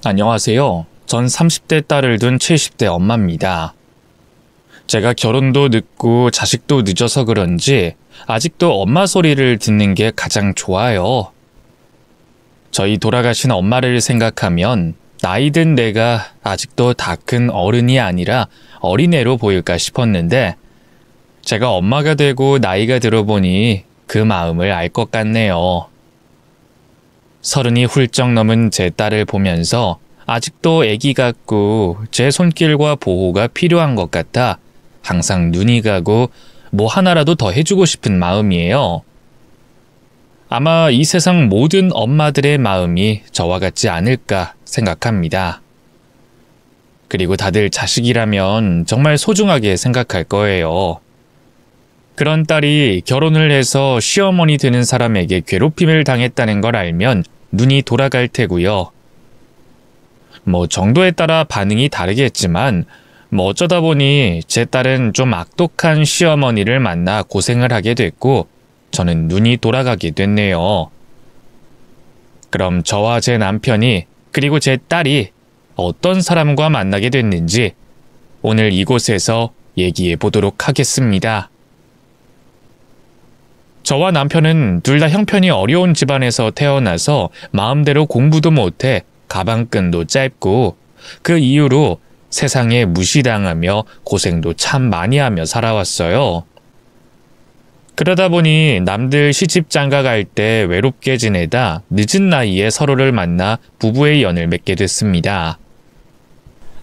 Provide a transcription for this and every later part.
안녕하세요. 전 30대 딸을 둔 70대 엄마입니다. 제가 결혼도 늦고 자식도 늦어서 그런지 아직도 엄마 소리를 듣는 게 가장 좋아요. 저희 돌아가신 엄마를 생각하면 나이 든 내가 아직도 다 큰 어른이 아니라 어린애로 보일까 싶었는데 제가 엄마가 되고 나이가 들어보니 그 마음을 알 것 같네요. 30이 훌쩍 넘은 제 딸을 보면서 아직도 애기 같고 제 손길과 보호가 필요한 것 같아 항상 눈이 가고 뭐 하나라도 더 해주고 싶은 마음이에요. 아마 이 세상 모든 엄마들의 마음이 저와 같지 않을까 생각합니다. 그리고 다들 자식이라면 정말 소중하게 생각할 거예요. 그런 딸이 결혼을 해서 시어머니 되는 사람에게 괴롭힘을 당했다는 걸 알면 눈이 돌아갈 테고요. 뭐 정도에 따라 반응이 다르겠지만 어쩌다 보니 제 딸은 좀 악독한 시어머니를 만나 고생을 하게 됐고 저는 눈이 돌아가게 됐네요. 그럼 저와 제 남편이 그리고 제 딸이 어떤 사람과 만나게 됐는지 오늘 이곳에서 얘기해 보도록 하겠습니다. 저와 남편은 둘 다 형편이 어려운 집안에서 태어나서 마음대로 공부도 못해 가방끈도 짧고 그 이후로 세상에 무시당하며 고생도 참 많이 하며 살아왔어요. 그러다 보니 남들 시집 장가 갈 때 외롭게 지내다 늦은 나이에 서로를 만나 부부의 연을 맺게 됐습니다.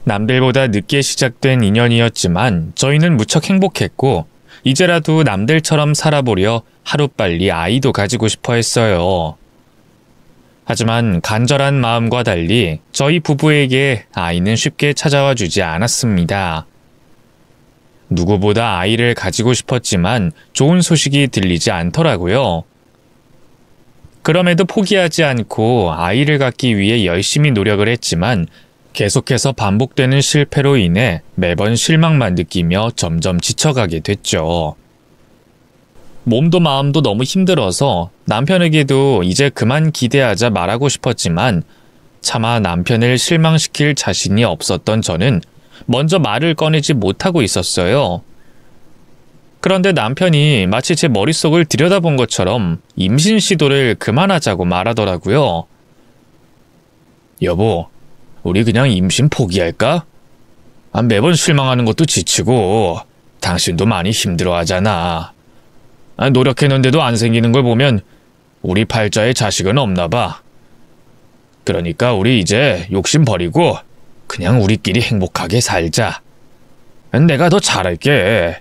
남들보다 늦게 시작된 인연이었지만 저희는 무척 행복했고 이제라도 남들처럼 살아보려 하루빨리 아이도 가지고 싶어 했어요. 하지만 간절한 마음과 달리 저희 부부에게 아이는 쉽게 찾아와 주지 않았습니다. 누구보다 아이를 가지고 싶었지만 좋은 소식이 들리지 않더라고요. 그럼에도 포기하지 않고 아이를 갖기 위해 열심히 노력을 했지만 계속해서 반복되는 실패로 인해 매번 실망만 느끼며 점점 지쳐가게 됐죠. 몸도 마음도 너무 힘들어서 남편에게도 이제 그만 기대하자 말하고 싶었지만 차마 남편을 실망시킬 자신이 없었던 저는 먼저 말을 꺼내지 못하고 있었어요. 그런데 남편이 마치 제 머릿속을 들여다본 것처럼 임신 시도를 그만하자고 말하더라고요. 여보, 우리 그냥 임신 포기할까? 매번 실망하는 것도 지치고 당신도 많이 힘들어하잖아. 노력했는데도 안 생기는 걸 보면 우리 팔자에 자식은 없나 봐. 그러니까 우리 이제 욕심 버리고 그냥 우리끼리 행복하게 살자. 내가 더 잘할게.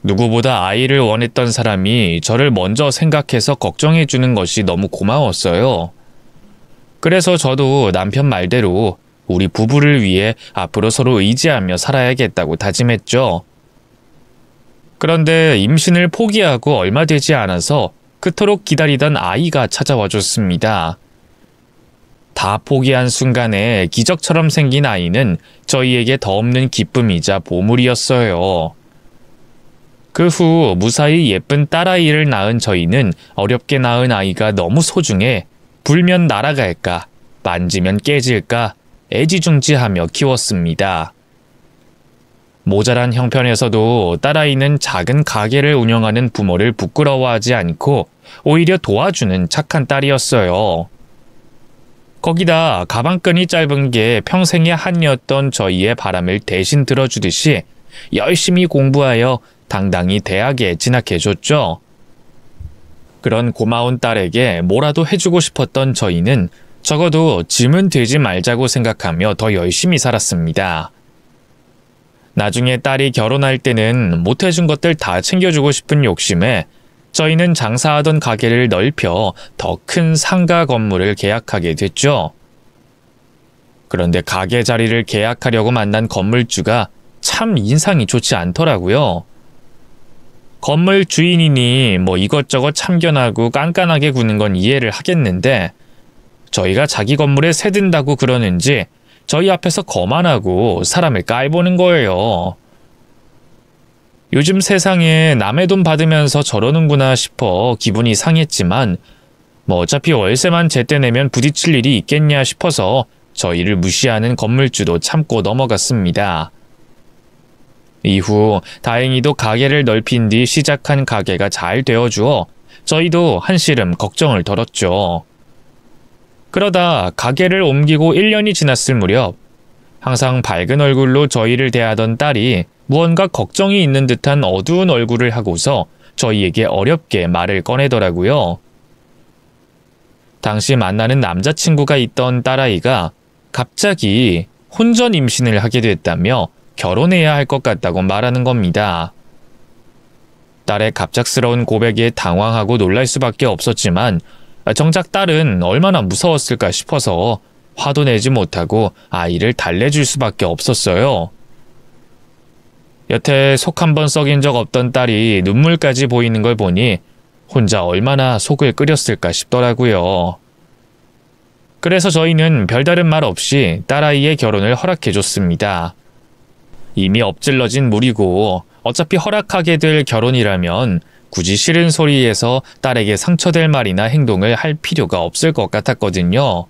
누구보다 아이를 원했던 사람이 저를 먼저 생각해서 걱정해 주는 것이 너무 고마웠어요. 그래서 저도 남편 말대로 우리 부부를 위해 앞으로 서로 의지하며 살아야겠다고 다짐했죠. 그런데 임신을 포기하고 얼마 되지 않아서 그토록 기다리던 아이가 찾아와 줬습니다. 다 포기한 순간에 기적처럼 생긴 아이는 저희에게 더 없는 기쁨이자 보물이었어요. 그 후 무사히 예쁜 딸아이를 낳은 저희는 어렵게 낳은 아이가 너무 소중해 불면 날아갈까, 만지면 깨질까 애지중지하며 키웠습니다. 모자란 형편에서도 딸아이는 작은 가게를 운영하는 부모를 부끄러워하지 않고 오히려 도와주는 착한 딸이었어요. 거기다 가방끈이 짧은 게 평생의 한이었던 저희의 바람을 대신 들어주듯이 열심히 공부하여 당당히 대학에 진학해줬죠. 그런 고마운 딸에게 뭐라도 해주고 싶었던 저희는 적어도 짐은 되지 말자고 생각하며 더 열심히 살았습니다. 나중에 딸이 결혼할 때는 못해준 것들 다 챙겨주고 싶은 욕심에 저희는 장사하던 가게를 넓혀 더 큰 상가 건물을 계약하게 됐죠. 그런데 가게 자리를 계약하려고 만난 건물주가 참 인상이 좋지 않더라고요. 건물 주인이니 이것저것 참견하고 깐깐하게 구는 건 이해를 하겠는데 저희가 자기 건물에 새든다고 그러는지 저희 앞에서 거만하고 사람을 깔보는 거예요. 요즘 세상에 남의 돈 받으면서 저러는구나 싶어 기분이 상했지만 뭐 어차피 월세만 제때 내면 부딪힐 일이 있겠냐 싶어서 저희를 무시하는 건물주도 참고 넘어갔습니다. 이후 다행히도 가게를 넓힌 뒤 시작한 가게가 잘 되어주어 저희도 한시름 걱정을 덜었죠. 그러다 가게를 옮기고 1년이 지났을 무렵 항상 밝은 얼굴로 저희를 대하던 딸이 무언가 걱정이 있는 듯한 어두운 얼굴을 하고서 저희에게 어렵게 말을 꺼내더라고요. 당시 만나는 남자친구가 있던 딸아이가 갑자기 혼전 임신을 하게 됐다며 결혼해야 할 것 같다고 말하는 겁니다. 딸의 갑작스러운 고백에 당황하고 놀랄 수밖에 없었지만 정작 딸은 얼마나 무서웠을까 싶어서 화도 내지 못하고 아이를 달래줄 수밖에 없었어요. 여태 속 한번 썩인 적 없던 딸이 눈물까지 보이는 걸 보니 혼자 얼마나 속을 끓였을까 싶더라고요. 그래서 저희는 별다른 말 없이 딸아이의 결혼을 허락해줬습니다. 이미 엎질러진 물이고 어차피 허락하게 될 결혼이라면 굳이 싫은 소리에서 딸에게 상처될 말이나 행동을 할 필요가 없을 것 같았거든요.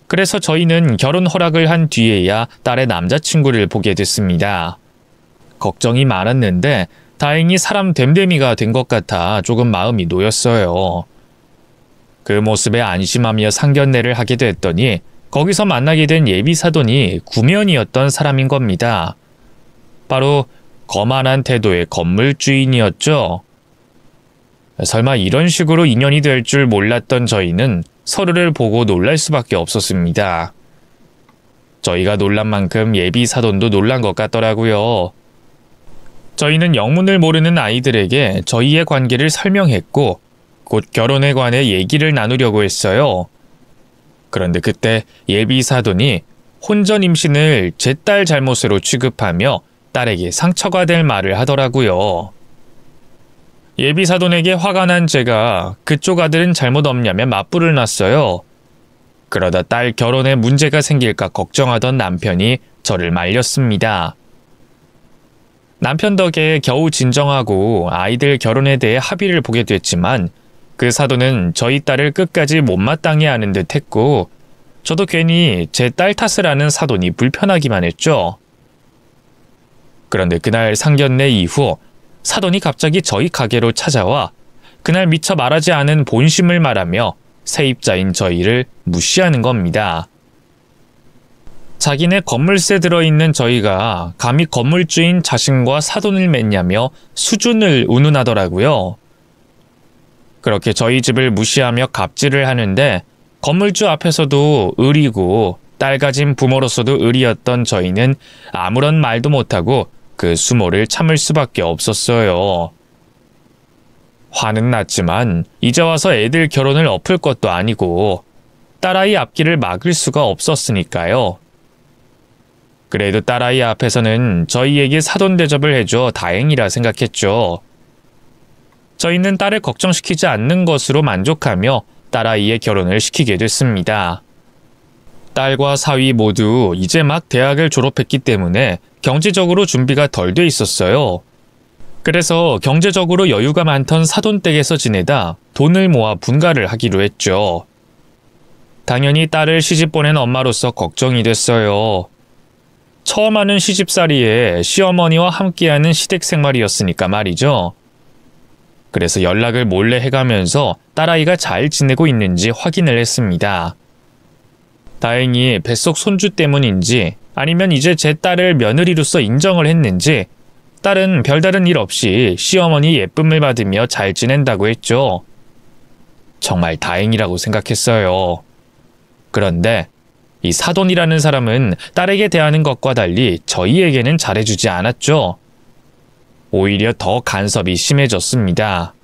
그래서 저희는 결혼 허락을 한 뒤에야 딸의 남자친구를 보게 됐습니다. 걱정이 많았는데 다행히 사람 됨됨이가 된 것 같아 조금 마음이 놓였어요. 그 모습에 안심하며 상견례를 하게 됐더니 거기서 만나게 된 예비사돈이 구면이었던 사람인 겁니다. 바로 거만한 태도의 건물 주인이었죠. 설마 이런 식으로 인연이 될 줄 몰랐던 저희는 서로를 보고 놀랄 수밖에 없었습니다. 저희가 놀란 만큼 예비사돈도 놀란 것 같더라고요. 저희는 영문을 모르는 아이들에게 저희의 관계를 설명했고 곧 결혼에 관해 얘기를 나누려고 했어요. 그런데 그때 예비사돈이 혼전 임신을 제 딸 잘못으로 취급하며 딸에게 상처가 될 말을 하더라고요. 예비사돈에게 화가 난 제가 그쪽 아들은 잘못 없냐며 맞불을 놨어요. 그러다 딸 결혼에 문제가 생길까 걱정하던 남편이 저를 말렸습니다. 남편 덕에 겨우 진정하고 아이들 결혼에 대해 합의를 보게 됐지만 그 사돈은 저희 딸을 끝까지 못마땅해 하는 듯 했고 저도 괜히 제 딸 탓을 하는 사돈이 불편하기만 했죠. 그런데 그날 상견례 이후 사돈이 갑자기 저희 가게로 찾아와 그날 미처 말하지 않은 본심을 말하며 세입자인 저희를 무시하는 겁니다. 자기네 건물세 들어있는 저희가 감히 건물주인 자신과 사돈을 맺냐며 수준을 운운하더라고요. 그렇게 저희 집을 무시하며 갑질을 하는데 건물주 앞에서도 을이고 딸 가진 부모로서도 을이었던 저희는 아무런 말도 못하고 그 수모를 참을 수밖에 없었어요. 화는 났지만 이제 와서 애들 결혼을 엎을 것도 아니고 딸아이 앞길을 막을 수가 없었으니까요. 그래도 딸아이 앞에서는 저희에게 사돈 대접을 해줘 다행이라 생각했죠. 저희는 딸을 걱정시키지 않는 것으로 만족하며 딸아이의 결혼을 시키게 됐습니다. 딸과 사위 모두 이제 막 대학을 졸업했기 때문에 경제적으로 준비가 덜 돼 있었어요. 그래서 경제적으로 여유가 많던 사돈 댁에서 지내다 돈을 모아 분가를 하기로 했죠. 당연히 딸을 시집 보낸 엄마로서 걱정이 됐어요. 처음 하는 시집살이에 시어머니와 함께하는 시댁 생활이었으니까 말이죠. 그래서 연락을 몰래 해가면서 딸아이가 잘 지내고 있는지 확인을 했습니다. 다행히 뱃속 손주 때문인지 아니면 이제 제 딸을 며느리로서 인정을 했는지 딸은 별다른 일 없이 시어머니 예쁨을 받으며 잘 지낸다고 했죠. 정말 다행이라고 생각했어요. 그런데 이 사돈이라는 사람은 딸에게 대하는 것과 달리 저희에게는 잘해주지 않았죠. 오히려 더 간섭이 심해졌습니다.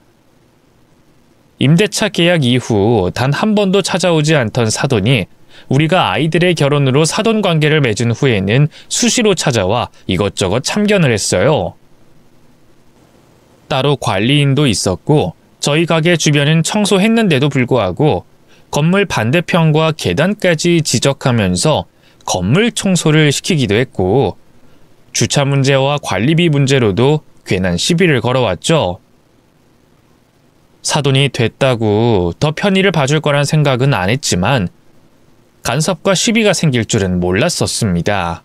임대차 계약 이후 단 한 번도 찾아오지 않던 사돈이 우리가 아이들의 결혼으로 사돈 관계를 맺은 후에는 수시로 찾아와 이것저것 참견을 했어요. 따로 관리인도 있었고 저희 가게 주변은 청소했는데도 불구하고 건물 반대편과 계단까지 지적하면서 건물 청소를 시키기도 했고 주차 문제와 관리비 문제로도 괜한 시비를 걸어왔죠. 사돈이 됐다고 더 편의를 봐줄 거란 생각은 안 했지만 간섭과 시비가 생길 줄은 몰랐었습니다.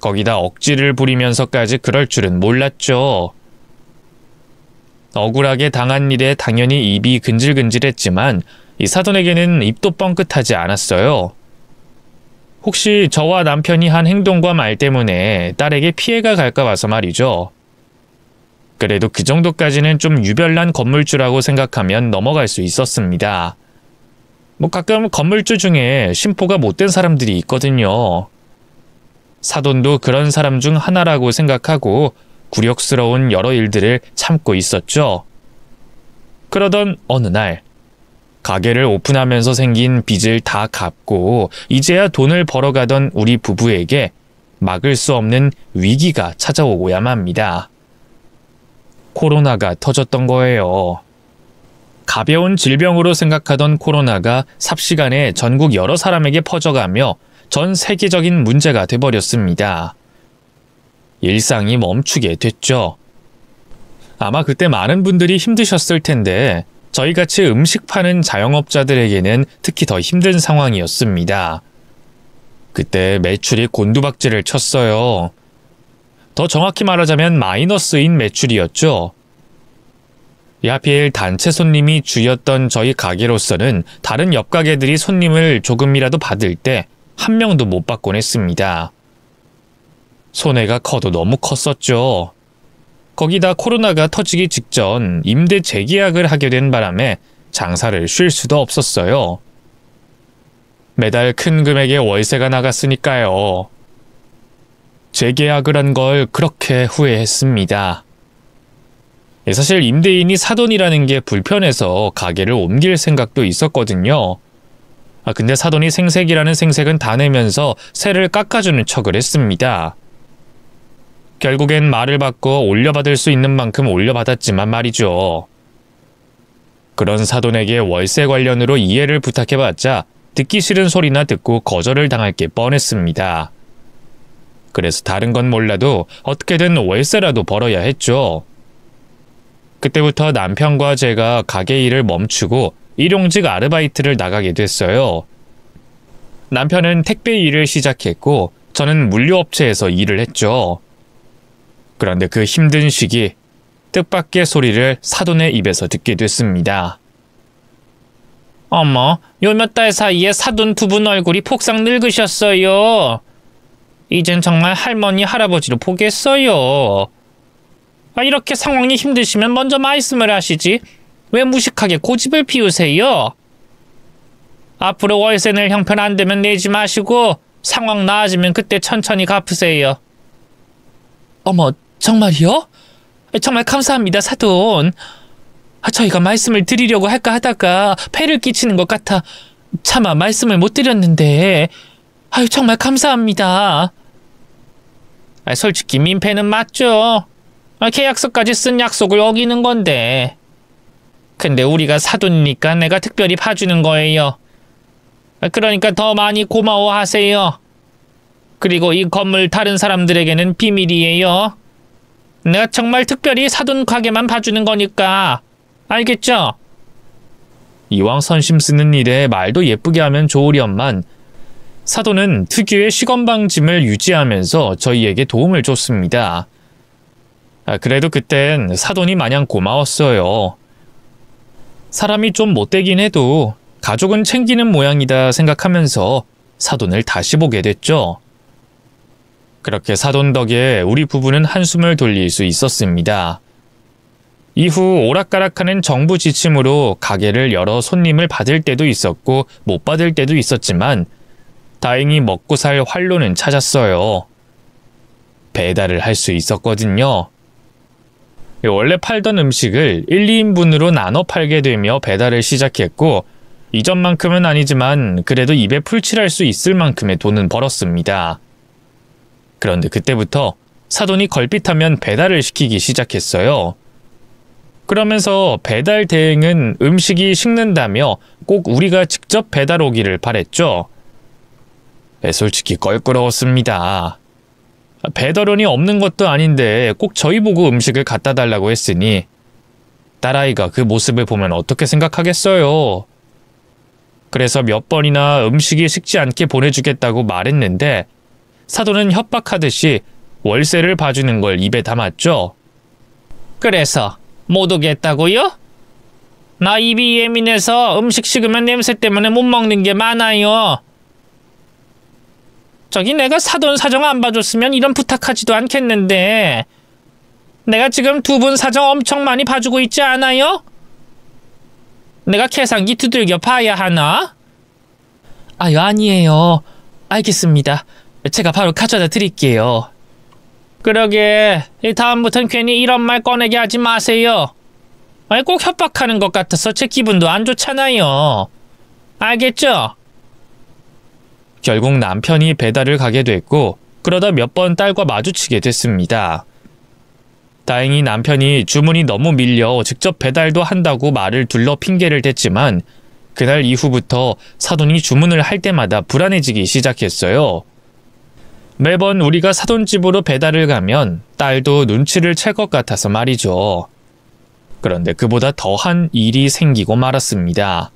거기다 억지를 부리면서까지 그럴 줄은 몰랐죠. 억울하게 당한 일에 당연히 입이 근질근질했지만 이 사돈에게는 입도 뻥끗하지 않았어요. 혹시 저와 남편이 한 행동과 말 때문에 딸에게 피해가 갈까 봐서 말이죠. 그래도 그 정도까지는 좀 유별난 건물주라고 생각하면 넘어갈 수 있었습니다. 가끔 건물주 중에 심보가 못된 사람들이 있거든요. 사돈도 그런 사람 중 하나라고 생각하고 굴욕스러운 여러 일들을 참고 있었죠. 그러던 어느 날 가게를 오픈하면서 생긴 빚을 다 갚고 이제야 돈을 벌어가던 우리 부부에게 막을 수 없는 위기가 찾아오고야 맙니다. 코로나가 터졌던 거예요. 가벼운 질병으로 생각하던 코로나가 삽시간에 전국 여러 사람에게 퍼져가며 전 세계적인 문제가 돼버렸습니다. 일상이 멈추게 됐죠. 아마 그때 많은 분들이 힘드셨을 텐데 저희같이 음식 파는 자영업자들에게는 특히 더 힘든 상황이었습니다. 그때 매출이 곤두박질을 쳤어요. 더 정확히 말하자면 마이너스인 매출이었죠. 하필 단체 손님이 주였던 저희 가게로서는 다른 옆 가게들이 손님을 조금이라도 받을 때 한 명도 못 받곤 했습니다. 손해가 커도 너무 컸었죠. 거기다 코로나가 터지기 직전 임대 재계약을 하게 된 바람에 장사를 쉴 수도 없었어요. 매달 큰 금액의 월세가 나갔으니까요. 재계약을 한 걸 그렇게 후회했습니다. 사실 임대인이 사돈이라는 게 불편해서 가게를 옮길 생각도 있었거든요. 근데 사돈이 생색이라는 생색은 다 내면서 세를 깎아주는 척을 했습니다. 결국엔 말을 바꿔 올려받을 수 있는 만큼 올려받았지만 말이죠. 그런 사돈에게 월세 관련으로 이해를 부탁해봤자 듣기 싫은 소리나 듣고 거절을 당할 게 뻔했습니다. 그래서 다른 건 몰라도 어떻게든 월세라도 벌어야 했죠. 그때부터 남편과 제가 가게 일을 멈추고 일용직 아르바이트를 나가게 됐어요. 남편은 택배 일을 시작했고 저는 물류업체에서 일을 했죠. 그런데 그 힘든 시기, 뜻밖의 소리를 사돈의 입에서 듣게 됐습니다. 어머, 요 몇 달 사이에 사돈 두 분 얼굴이 폭삭 늙으셨어요. 이젠 정말 할머니, 할아버지로 보겠어요. 이렇게 상황이 힘드시면 먼저 말씀을 하시지. 왜 무식하게 고집을 피우세요? 앞으로 월세 낼 형편 안 되면 내지 마시고 상황 나아지면 그때 천천히 갚으세요. 어머, 정말이요? 정말 감사합니다, 사돈. 저희가 말씀을 드리려고 할까 하다가 폐를 끼치는 것 같아 차마 말씀을 못 드렸는데 정말 감사합니다. 솔직히 민폐는 맞죠. 계약서까지 쓴 약속을 어기는 건데. 근데 우리가 사돈이니까 내가 특별히 봐주는 거예요. 그러니까 더 많이 고마워하세요. 그리고 이 건물 다른 사람들에게는 비밀이에요. 내가 정말 특별히 사돈 가게만 봐주는 거니까. 알겠죠? 이왕 선심 쓰는 일에 말도 예쁘게 하면 좋으련만 사돈은 특유의 시건방짐을 유지하면서 저희에게 도움을 줬습니다. 그래도 그땐 사돈이 마냥 고마웠어요. 사람이 좀 못되긴 해도 가족은 챙기는 모양이다 생각하면서 사돈을 다시 보게 됐죠. 그렇게 사돈 덕에 우리 부부는 한숨을 돌릴 수 있었습니다. 이후 오락가락하는 정부 지침으로 가게를 열어 손님을 받을 때도 있었고 못 받을 때도 있었지만 다행히 먹고 살 활로는 찾았어요. 배달을 할 수 있었거든요. 원래 팔던 음식을 1, 2인분으로 나눠 팔게 되며 배달을 시작했고 이전만큼은 아니지만 그래도 입에 풀칠할 수 있을 만큼의 돈은 벌었습니다. 그런데 그때부터 사돈이 걸핏하면 배달을 시키기 시작했어요. 그러면서 배달 대행은 음식이 식는다며 꼭 우리가 직접 배달 오기를 바랬죠. 솔직히 껄끄러웠습니다. 배달원이 없는 것도 아닌데 꼭 저희 보고 음식을 갖다 달라고 했으니 딸아이가 그 모습을 보면 어떻게 생각하겠어요. 그래서 몇 번이나 음식이 식지 않게 보내주겠다고 말했는데 사돈은 협박하듯이 월세를 봐주는 걸 입에 담았죠. 그래서 못 오겠다고요? 나 입이 예민해서 음식 식으면 냄새 때문에 못 먹는 게 많아요. 저기 내가 사돈 사정 안 봐줬으면 이런 부탁하지도 않겠는데 내가 지금 두 분 사정 엄청 많이 봐주고 있지 않아요? 내가 계산기 두들겨 봐야 하나? 아유, 아니에요. 알겠습니다. 제가 바로 가져다 드릴게요. 그러게, 다음부턴 괜히 이런 말 꺼내게 하지 마세요. 아니, 꼭 협박하는 것 같아서 제 기분도 안 좋잖아요. 알겠죠? 결국 남편이 배달을 가게 됐고 그러다 몇 번 딸과 마주치게 됐습니다. 다행히 남편이 주문이 너무 밀려 직접 배달도 한다고 말을 둘러 핑계를 댔지만 그날 이후부터 사돈이 주문을 할 때마다 불안해지기 시작했어요. 매번 우리가 사돈 집으로 배달을 가면 딸도 눈치를 챌 것 같아서 말이죠. 그런데 그보다 더한 일이 생기고 말았습니다.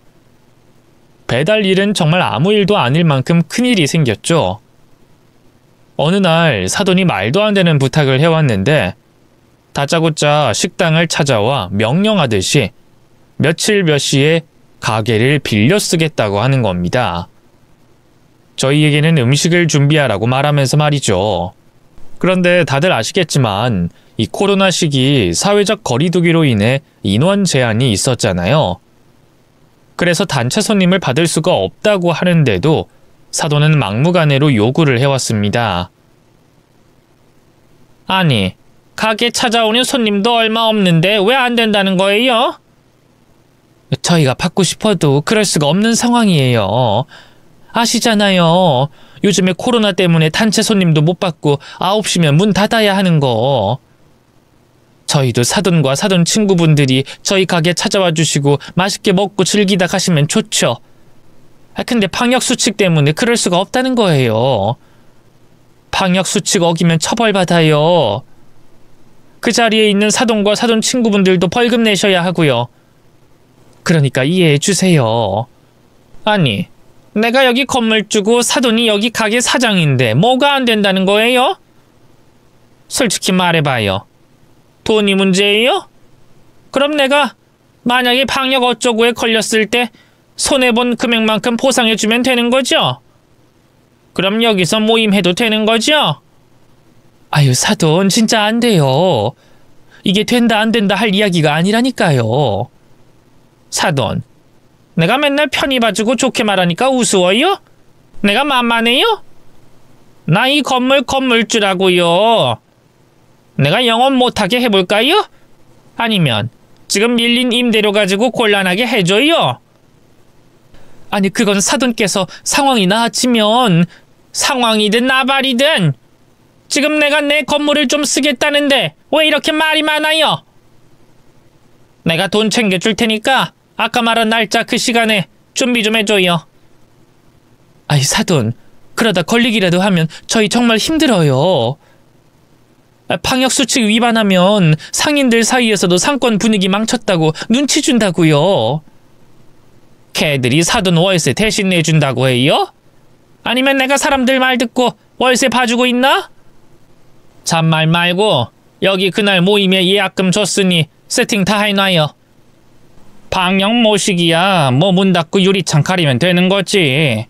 배달 일은 정말 아무 일도 아닐 만큼 큰일이 생겼죠. 어느 날 사돈이 말도 안 되는 부탁을 해왔는데 다짜고짜 식당을 찾아와 명령하듯이 며칠 몇 시에 가게를 빌려 쓰겠다고 하는 겁니다. 저희에게는 음식을 준비하라고 말하면서 말이죠. 그런데 다들 아시겠지만 이 코로나 시기 사회적 거리두기로 인해 인원 제한이 있었잖아요. 그래서 단체 손님을 받을 수가 없다고 하는데도 사돈은 막무가내로 요구를 해왔습니다. 아니, 가게 찾아오는 손님도 얼마 없는데 왜 안 된다는 거예요? 저희가 받고 싶어도 그럴 수가 없는 상황이에요. 아시잖아요. 요즘에 코로나 때문에 단체 손님도 못 받고 9시면 문 닫아야 하는 거. 저희도 사돈과 사돈 친구분들이 저희 가게 찾아와 주시고 맛있게 먹고 즐기다 가시면 좋죠. 근데 방역수칙 때문에 그럴 수가 없다는 거예요. 방역수칙 어기면 처벌받아요. 그 자리에 있는 사돈과 사돈 친구분들도 벌금 내셔야 하고요. 그러니까 이해해 주세요. 아니, 내가 여기 건물주고 사돈이 여기 가게 사장인데 뭐가 안 된다는 거예요? 솔직히 말해봐요. 돈이 문제예요? 그럼 내가 만약에 방역 어쩌고에 걸렸을 때 손해본 금액만큼 보상해주면 되는 거죠? 그럼 여기서 모임해도 되는 거죠? 아유, 사돈 진짜 안 돼요. 이게 된다 안 된다 할 이야기가 아니라니까요. 사돈, 내가 맨날 편히 봐주고 좋게 말하니까 우스워요? 내가 만만해요? 나 이 건물 건물주라고요. 내가 영업 못하게 해볼까요? 아니면 지금 밀린 임대료 가지고 곤란하게 해줘요? 아니, 그건 사돈께서 상황이 나아지면 상황이든 나발이든 지금 내가 내 건물을 좀 쓰겠다는데 왜 이렇게 말이 많아요? 내가 돈 챙겨줄 테니까 아까 말한 날짜 그 시간에 준비 좀 해줘요. 아이, 사돈, 그러다 걸리기라도 하면 저희 정말 힘들어요. 방역수칙 위반하면 상인들 사이에서도 상권 분위기 망쳤다고 눈치 준다고요. 걔들이 사돈 월세 대신 내준다고 해요? 아니면 내가 사람들 말 듣고 월세 봐주고 있나? 잔말 말고 여기 그날 모임에 예약금 줬으니 세팅 다 해놔요. 방역 모시기야 뭐 문 닫고 유리창 가리면 되는 거지.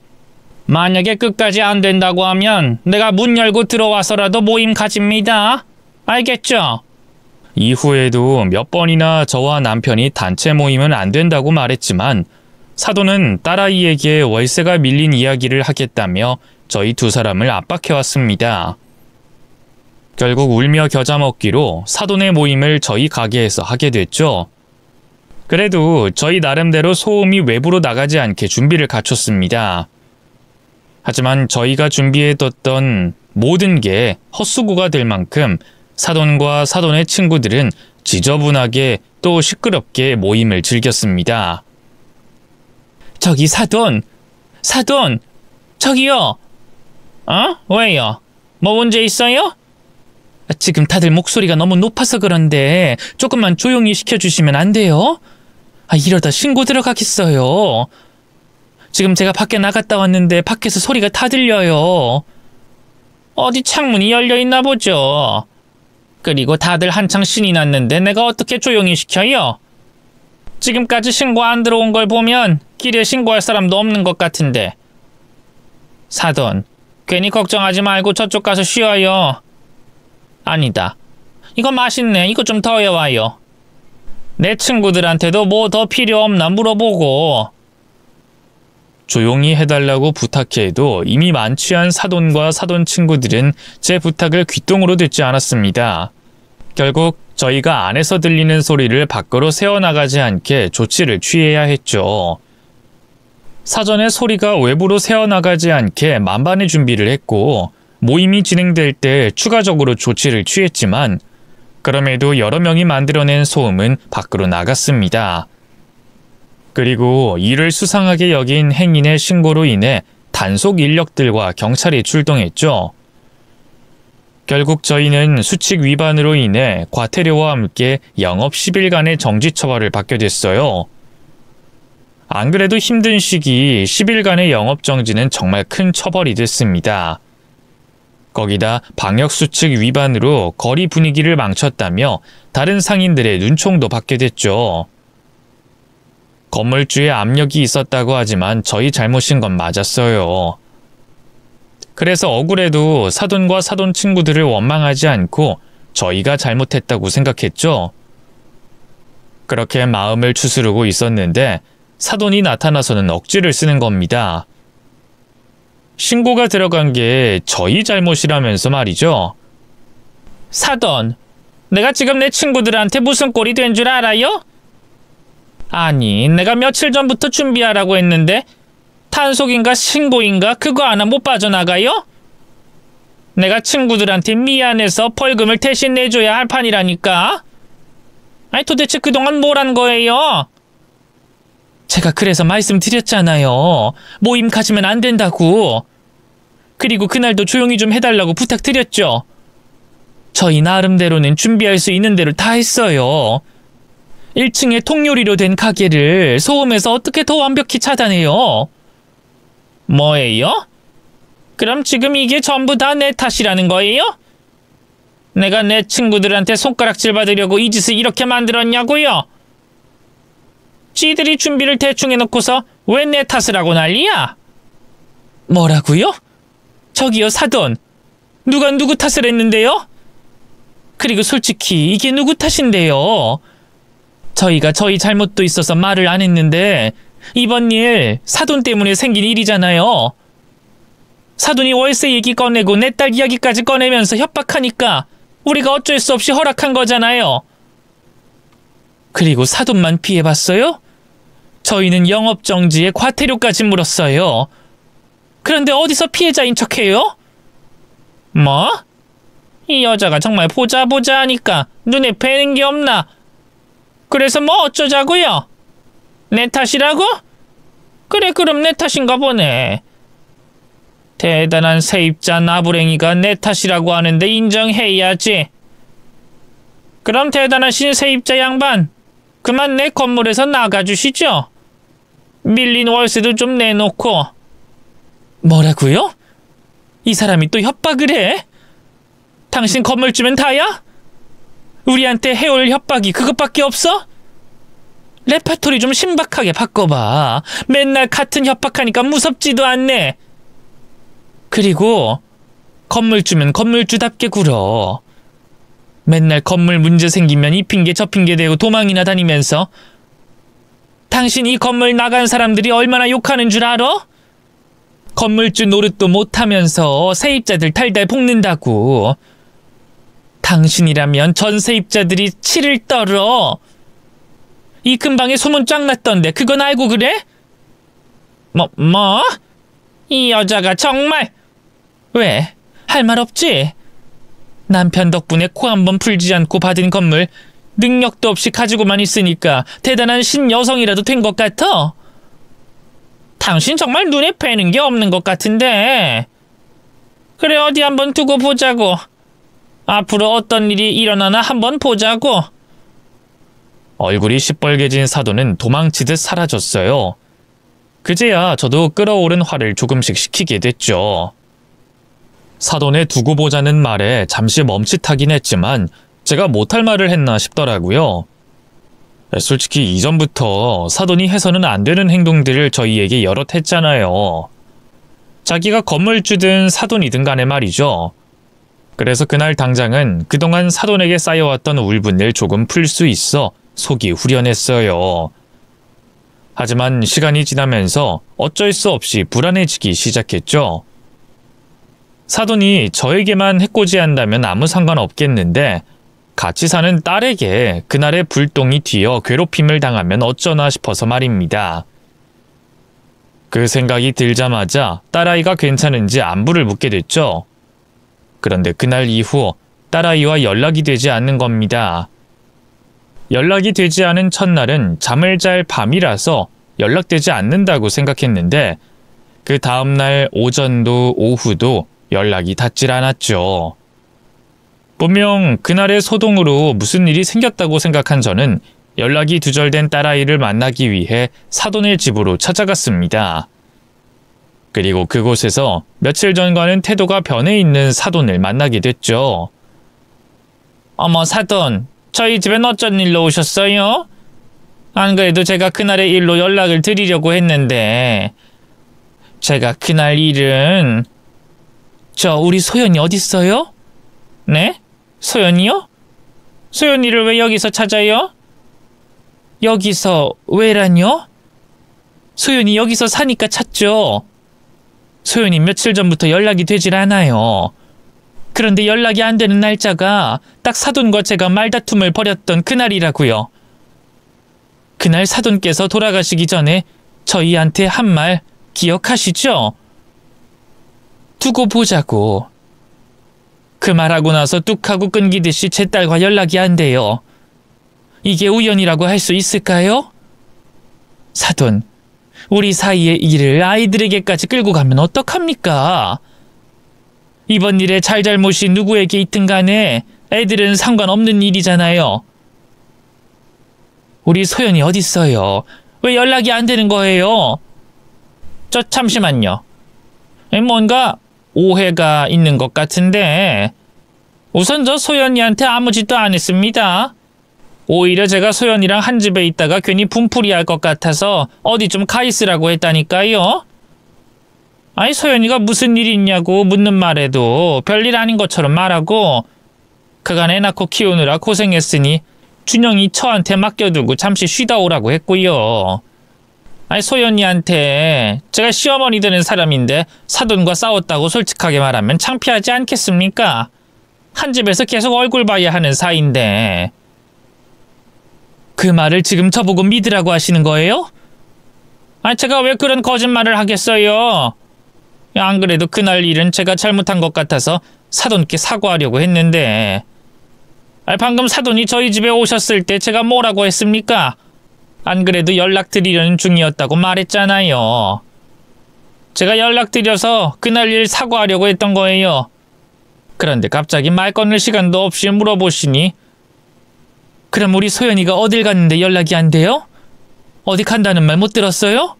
만약에 끝까지 안 된다고 하면 내가 문 열고 들어와서라도 모임 가집니다. 알겠죠? 이후에도 몇 번이나 저와 남편이 단체 모임은 안 된다고 말했지만 사돈은 딸아이에게 월세가 밀린 이야기를 하겠다며 저희 두 사람을 압박해왔습니다. 결국 울며 겨자 먹기로 사돈의 모임을 저희 가게에서 하게 됐죠. 그래도 저희 나름대로 소음이 외부로 나가지 않게 준비를 갖췄습니다. 하지만 저희가 준비해뒀던 모든 게 헛수고가 될 만큼 사돈과 사돈의 친구들은 지저분하게 또 시끄럽게 모임을 즐겼습니다. 저기 사돈, 저기요. 왜요? 뭐 문제 있어요? 지금 다들 목소리가 너무 높아서 그런데 조금만 조용히 시켜주시면 안 돼요? 이러다 신고 들어가겠어요. 지금 제가 밖에 나갔다 왔는데 밖에서 소리가 다 들려요. 어디 창문이 열려있나 보죠. 그리고 다들 한창 신이 났는데 내가 어떻게 조용히 시켜요? 지금까지 신고 안 들어온 걸 보면 길에 신고할 사람도 없는 것 같은데. 사돈, 괜히 걱정하지 말고 저쪽 가서 쉬어요. 아니다. 이거 맛있네. 이거 좀 더 해와요. 내 친구들한테도 뭐 더 필요 없나 물어보고. 조용히 해달라고 부탁해도 이미 만취한 사돈과 사돈 친구들은 제 부탁을 귀뚱으로 듣지 않았습니다. 결국 저희가 안에서 들리는 소리를 밖으로 새어나가지 않게 조치를 취해야 했죠. 사전에 소리가 외부로 새어나가지 않게 만반의 준비를 했고 모임이 진행될 때 추가적으로 조치를 취했지만 그럼에도 여러 명이 만들어낸 소음은 밖으로 나갔습니다. 그리고 이를 수상하게 여긴 행인의 신고로 인해 단속 인력들과 경찰이 출동했죠. 결국 저희는 수칙 위반으로 인해 과태료와 함께 영업 10일간의 정지 처벌을 받게 됐어요. 안 그래도 힘든 시기 10일간의 영업 정지는 정말 큰 처벌이 됐습니다. 거기다 방역수칙 위반으로 거리 분위기를 망쳤다며 다른 상인들의 눈총도 받게 됐죠. 건물주의 압력이 있었다고 하지만 저희 잘못인 건 맞았어요. 그래서 억울해도 사돈과 사돈 친구들을 원망하지 않고 저희가 잘못했다고 생각했죠. 그렇게 마음을 추스르고 있었는데 사돈이 나타나서는 억지를 쓰는 겁니다. 신고가 들어간 게 저희 잘못이라면서 말이죠. 사돈, 내가 지금 내 친구들한테 무슨 꼴이 된 줄 알아요? 아니, 내가 며칠 전부터 준비하라고 했는데 단속인가 신고인가 그거 하나 못 빠져나가요? 내가 친구들한테 미안해서 벌금을 대신 내줘야 할 판이라니까. 아니 도대체 그동안 뭘 한 거예요? 제가 그래서 말씀드렸잖아요. 모임 가지면 안 된다고. 그리고 그날도 조용히 좀 해달라고 부탁드렸죠. 저희 나름대로는 준비할 수 있는 대로 다 했어요. 1층에 통요리로 된 가게를 소음에서 어떻게 더 완벽히 차단해요? 뭐예요? 그럼 지금 이게 전부 다 내 탓이라는 거예요? 내가 내 친구들한테 손가락질 받으려고 이 짓을 이렇게 만들었냐고요? 지들이 준비를 대충 해놓고서 왜 내 탓을 하고 난리야? 뭐라고요? 저기요 사돈, 누가 누구 탓을 했는데요? 그리고 솔직히 이게 누구 탓인데요? 저희가 저희 잘못도 있어서 말을 안 했는데 이번 일 사돈 때문에 생긴 일이잖아요. 사돈이 월세 얘기 꺼내고 내 딸 이야기까지 꺼내면서 협박하니까 우리가 어쩔 수 없이 허락한 거잖아요. 그리고 사돈만 피해봤어요? 저희는 영업정지에 과태료까지 물었어요. 그런데 어디서 피해자인 척해요? 뭐? 이 여자가 정말 보자 하니까 눈에 뵈는 게 없나? 그래서 뭐 어쩌자고요? 내 탓이라고? 그래 그럼 내 탓인가 보네. 대단한 세입자 나부랭이가 내 탓이라고 하는데 인정해야지. 그럼 대단하신 세입자 양반, 그만 내 건물에서 나가주시죠. 밀린 월세도 좀 내놓고. 뭐라고요? 이 사람이 또 협박을 해? 당신 건물주면 다야? 우리한테 해올 협박이 그것밖에 없어? 레파토리 좀 신박하게 바꿔봐. 맨날 같은 협박하니까 무섭지도 않네. 그리고 건물주면 건물주답게 굴어. 맨날 건물 문제 생기면 이 핑계 저 핑계 대고 도망이나 다니면서 당신 이 건물 나간 사람들이 얼마나 욕하는 줄 알아? 건물주 노릇도 못하면서 세입자들 달달 볶는다고. 당신이라면 전 세입자들이 치를 떨어. 이 근방에 소문 쫙 났던데 그건 알고 그래? 뭐? 이 여자가 정말. 왜? 할 말 없지? 남편 덕분에 코 한 번 풀지 않고 받은 건물 능력도 없이 가지고만 있으니까 대단한 신여성이라도 된 것 같아? 당신 정말 눈에 뵈는 게 없는 것 같은데. 그래 어디 한번 두고 보자고. 앞으로 어떤 일이 일어나나 한번 보자고. 얼굴이 시뻘개진 사돈은 도망치듯 사라졌어요. 그제야 저도 끓어오른 화를 조금씩 식히게 됐죠. 사돈의 두고 보자는 말에 잠시 멈칫하긴 했지만 제가 못할 말을 했나 싶더라고요. 솔직히 이전부터 사돈이 해서는 안 되는 행동들을 저희에게 여럿 했잖아요. 자기가 건물주든 사돈이든 간에 말이죠. 그래서 그날 당장은 그동안 사돈에게 쌓여왔던 울분을 조금 풀 수 있어 속이 후련했어요. 하지만 시간이 지나면서 어쩔 수 없이 불안해지기 시작했죠. 사돈이 저에게만 해코지한다면 아무 상관없겠는데 같이 사는 딸에게 그날의 불똥이 튀어 괴롭힘을 당하면 어쩌나 싶어서 말입니다. 그 생각이 들자마자 딸아이가 괜찮은지 안부를 묻게 됐죠. 그런데 그날 이후 딸아이와 연락이 되지 않는 겁니다. 연락이 되지 않은 첫날은 잠을 잘 밤이라서 연락되지 않는다고 생각했는데 그 다음날 오전도 오후도 연락이 닿질 않았죠. 분명 그날의 소동으로 무슨 일이 생겼다고 생각한 저는 연락이 두절된 딸아이를 만나기 위해 사돈의 집으로 찾아갔습니다. 그리고 그곳에서 며칠 전과는 태도가 변해 있는 사돈을 만나게 됐죠. 어머, 사돈, 저희 집엔 어쩐 일로 오셨어요? 안 그래도 제가 그날의 일로 연락을 드리려고 했는데 제가 그날 일은... 우리 소연이 어딨어요? 네? 소연이요? 소연이를 왜 여기서 찾아요? 여기서 왜라뇨? 소연이 여기서 사니까 찾죠. 소연이 며칠 전부터 연락이 되질 않아요. 그런데 연락이 안 되는 날짜가 딱 사돈과 제가 말다툼을 벌였던 그날이라고요. 그날 사돈께서 돌아가시기 전에 저희한테 한 말 기억하시죠? 두고 보자고. 그 말하고 나서 뚝 하고 끊기듯이 제 딸과 연락이 안 돼요. 이게 우연이라고 할 수 있을까요? 사돈, 우리 사이의 일을 아이들에게까지 끌고 가면 어떡합니까? 이번 일에 잘잘못이 누구에게 있든 간에 애들은 상관없는 일이잖아요. 우리 소연이 어딨어요? 왜 연락이 안 되는 거예요? 잠시만요. 뭔가 오해가 있는 것 같은데 우선 저 소연이한테 아무 짓도 안 했습니다. 오히려 제가 소연이랑 한 집에 있다가 괜히 분풀이할 것 같아서 어디 좀 가 있으라고 했다니까요. 아니, 소연이가 무슨 일이 있냐고 묻는 말에도 별일 아닌 것처럼 말하고 그간 애 낳고 키우느라 고생했으니 준영이 저한테 맡겨두고 잠시 쉬다 오라고 했고요. 아니, 소연이한테 제가 시어머니 되는 사람인데 사돈과 싸웠다고 솔직하게 말하면 창피하지 않겠습니까? 한 집에서 계속 얼굴 봐야 하는 사이인데. 그 말을 지금 저보고 믿으라고 하시는 거예요? 아니, 제가 왜 그런 거짓말을 하겠어요? 안 그래도 그날 일은 제가 잘못한 것 같아서 사돈께 사과하려고 했는데. 아니, 방금 사돈이 저희 집에 오셨을 때 제가 뭐라고 했습니까? 안 그래도 연락드리려는 중이었다고 말했잖아요. 제가 연락드려서 그날 일 사과하려고 했던 거예요. 그런데 갑자기 말 꺼낼 시간도 없이 물어보시니 그럼 우리 소연이가 어딜 갔는데 연락이 안 돼요? 어디 간다는 말 못 들었어요?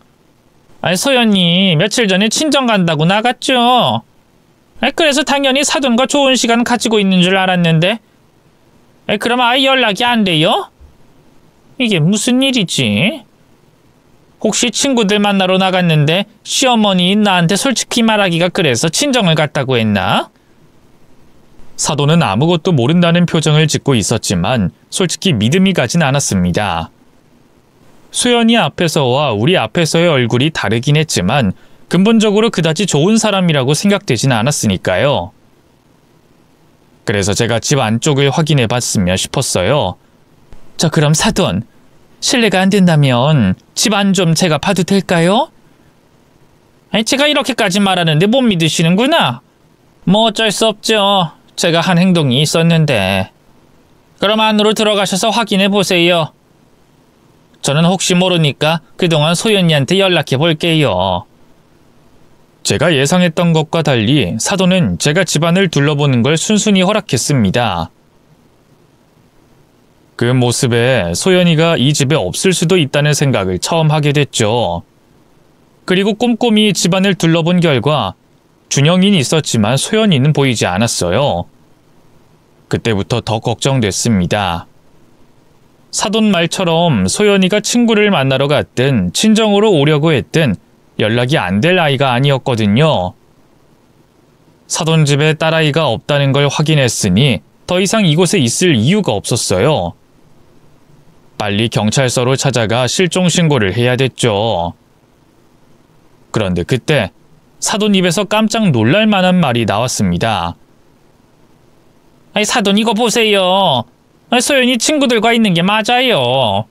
아니, 소연이 며칠 전에 친정 간다고 나갔죠. 그래서 당연히 사돈과 좋은 시간 가지고 있는 줄 알았는데 그럼 아예 연락이 안 돼요? 이게 무슨 일이지? 혹시 친구들 만나러 나갔는데 시어머니 나한테 솔직히 말하기가 그래서 친정을 갔다고 했나? 사돈은 아무것도 모른다는 표정을 짓고 있었지만 솔직히 믿음이 가진 않았습니다. 소연이 앞에서와 우리 앞에서의 얼굴이 다르긴 했지만 근본적으로 그다지 좋은 사람이라고 생각되진 않았으니까요. 그래서 제가 집 안쪽을 확인해 봤으면 싶었어요. 그럼 사돈, 실례가 안 된다면 집 안 좀 제가 봐도 될까요? 아니, 제가 이렇게까지 말하는데 못 믿으시는구나. 뭐 어쩔 수 없죠. 제가 한 행동이 있었는데. 그럼 안으로 들어가셔서 확인해 보세요. 저는 혹시 모르니까 그동안 소연이한테 연락해 볼게요. 제가 예상했던 것과 달리 사돈은 제가 집안을 둘러보는 걸 순순히 허락했습니다. 그 모습에 소연이가 이 집에 없을 수도 있다는 생각을 처음 하게 됐죠. 그리고 꼼꼼히 집안을 둘러본 결과 준영이는 있었지만 소연이는 보이지 않았어요. 그때부터 더 걱정됐습니다. 사돈 말처럼 소연이가 친구를 만나러 갔든 친정으로 오려고 했든 연락이 안 될 아이가 아니었거든요. 사돈 집에 딸아이가 없다는 걸 확인했으니 더 이상 이곳에 있을 이유가 없었어요. 빨리 경찰서로 찾아가 실종 신고를 해야 됐죠. 그런데 그때 사돈 입에서 깜짝 놀랄 만한 말이 나왔습니다. 아니, 사돈 이거 보세요. 소연이 친구들과 있는 게 맞아요.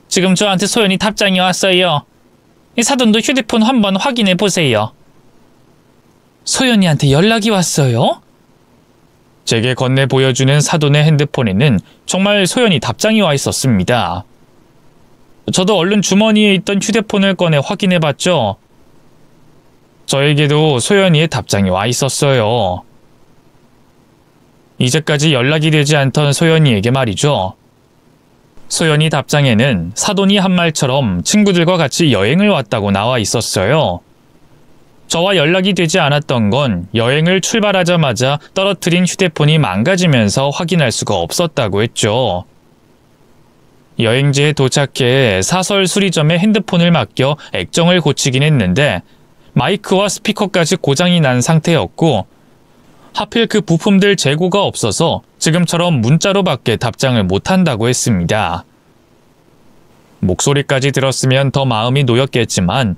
지금 저한테 소연이 답장이 왔어요. 사돈도 휴대폰 한번 확인해 보세요. 소연이한테 연락이 왔어요? 제게 건네 보여주는 사돈의 핸드폰에는 정말 소연이 답장이 와 있었습니다. 저도 얼른 주머니에 있던 휴대폰을 꺼내 확인해 봤죠. 저에게도 소연이의 답장이 와 있었어요. 이제까지 연락이 되지 않던 소연이에게 말이죠. 소연이 답장에는 사돈이 한 말처럼 친구들과 같이 여행을 왔다고 나와 있었어요. 저와 연락이 되지 않았던 건 여행을 출발하자마자 떨어뜨린 휴대폰이 망가지면서 확인할 수가 없었다고 했죠. 여행지에 도착해 사설 수리점에 핸드폰을 맡겨 액정을 고치긴 했는데 마이크와 스피커까지 고장이 난 상태였고 하필 그 부품들 재고가 없어서 지금처럼 문자로밖에 답장을 못한다고 했습니다. 목소리까지 들었으면 더 마음이 놓였겠지만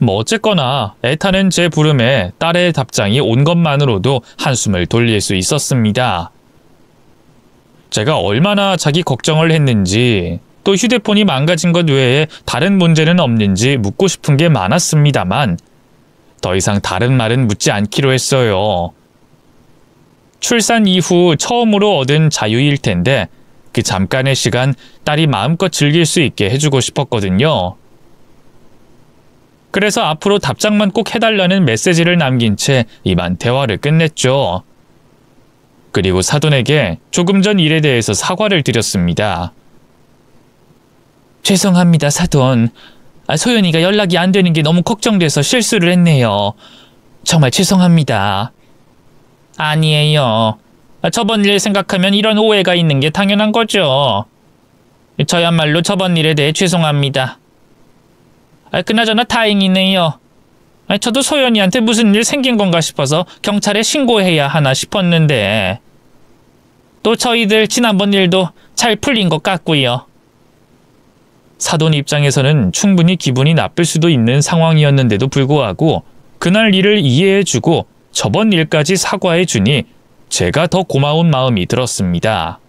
어쨌거나 애타는 제 부름에 딸의 답장이 온 것만으로도 한숨을 돌릴 수 있었습니다. 제가 얼마나 자기 걱정을 했는지 또 휴대폰이 망가진 것 외에 다른 문제는 없는지 묻고 싶은 게 많았습니다만 더 이상 다른 말은 묻지 않기로 했어요. 출산 이후 처음으로 얻은 자유일 텐데 그 잠깐의 시간 딸이 마음껏 즐길 수 있게 해주고 싶었거든요. 그래서 앞으로 답장만 꼭 해달라는 메시지를 남긴 채 이만 대화를 끝냈죠. 그리고 사돈에게 조금 전 일에 대해서 사과를 드렸습니다. 죄송합니다, 사돈. 소연이가 연락이 안 되는 게 너무 걱정돼서 실수를 했네요. 정말 죄송합니다. 아니에요. 저번 일 생각하면 이런 오해가 있는 게 당연한 거죠. 저야말로 저번 일에 대해 죄송합니다. 그나저나 다행이네요. 저도 소연이한테 무슨 일 생긴 건가 싶어서 경찰에 신고해야 하나 싶었는데 또 저희들 지난번 일도 잘 풀린 것 같고요. 사돈 입장에서는 충분히 기분이 나쁠 수도 있는 상황이었는데도 불구하고 그날 일을 이해해주고 저번 일까지 사과해주니 제가 더 고마운 마음이 들었습니다.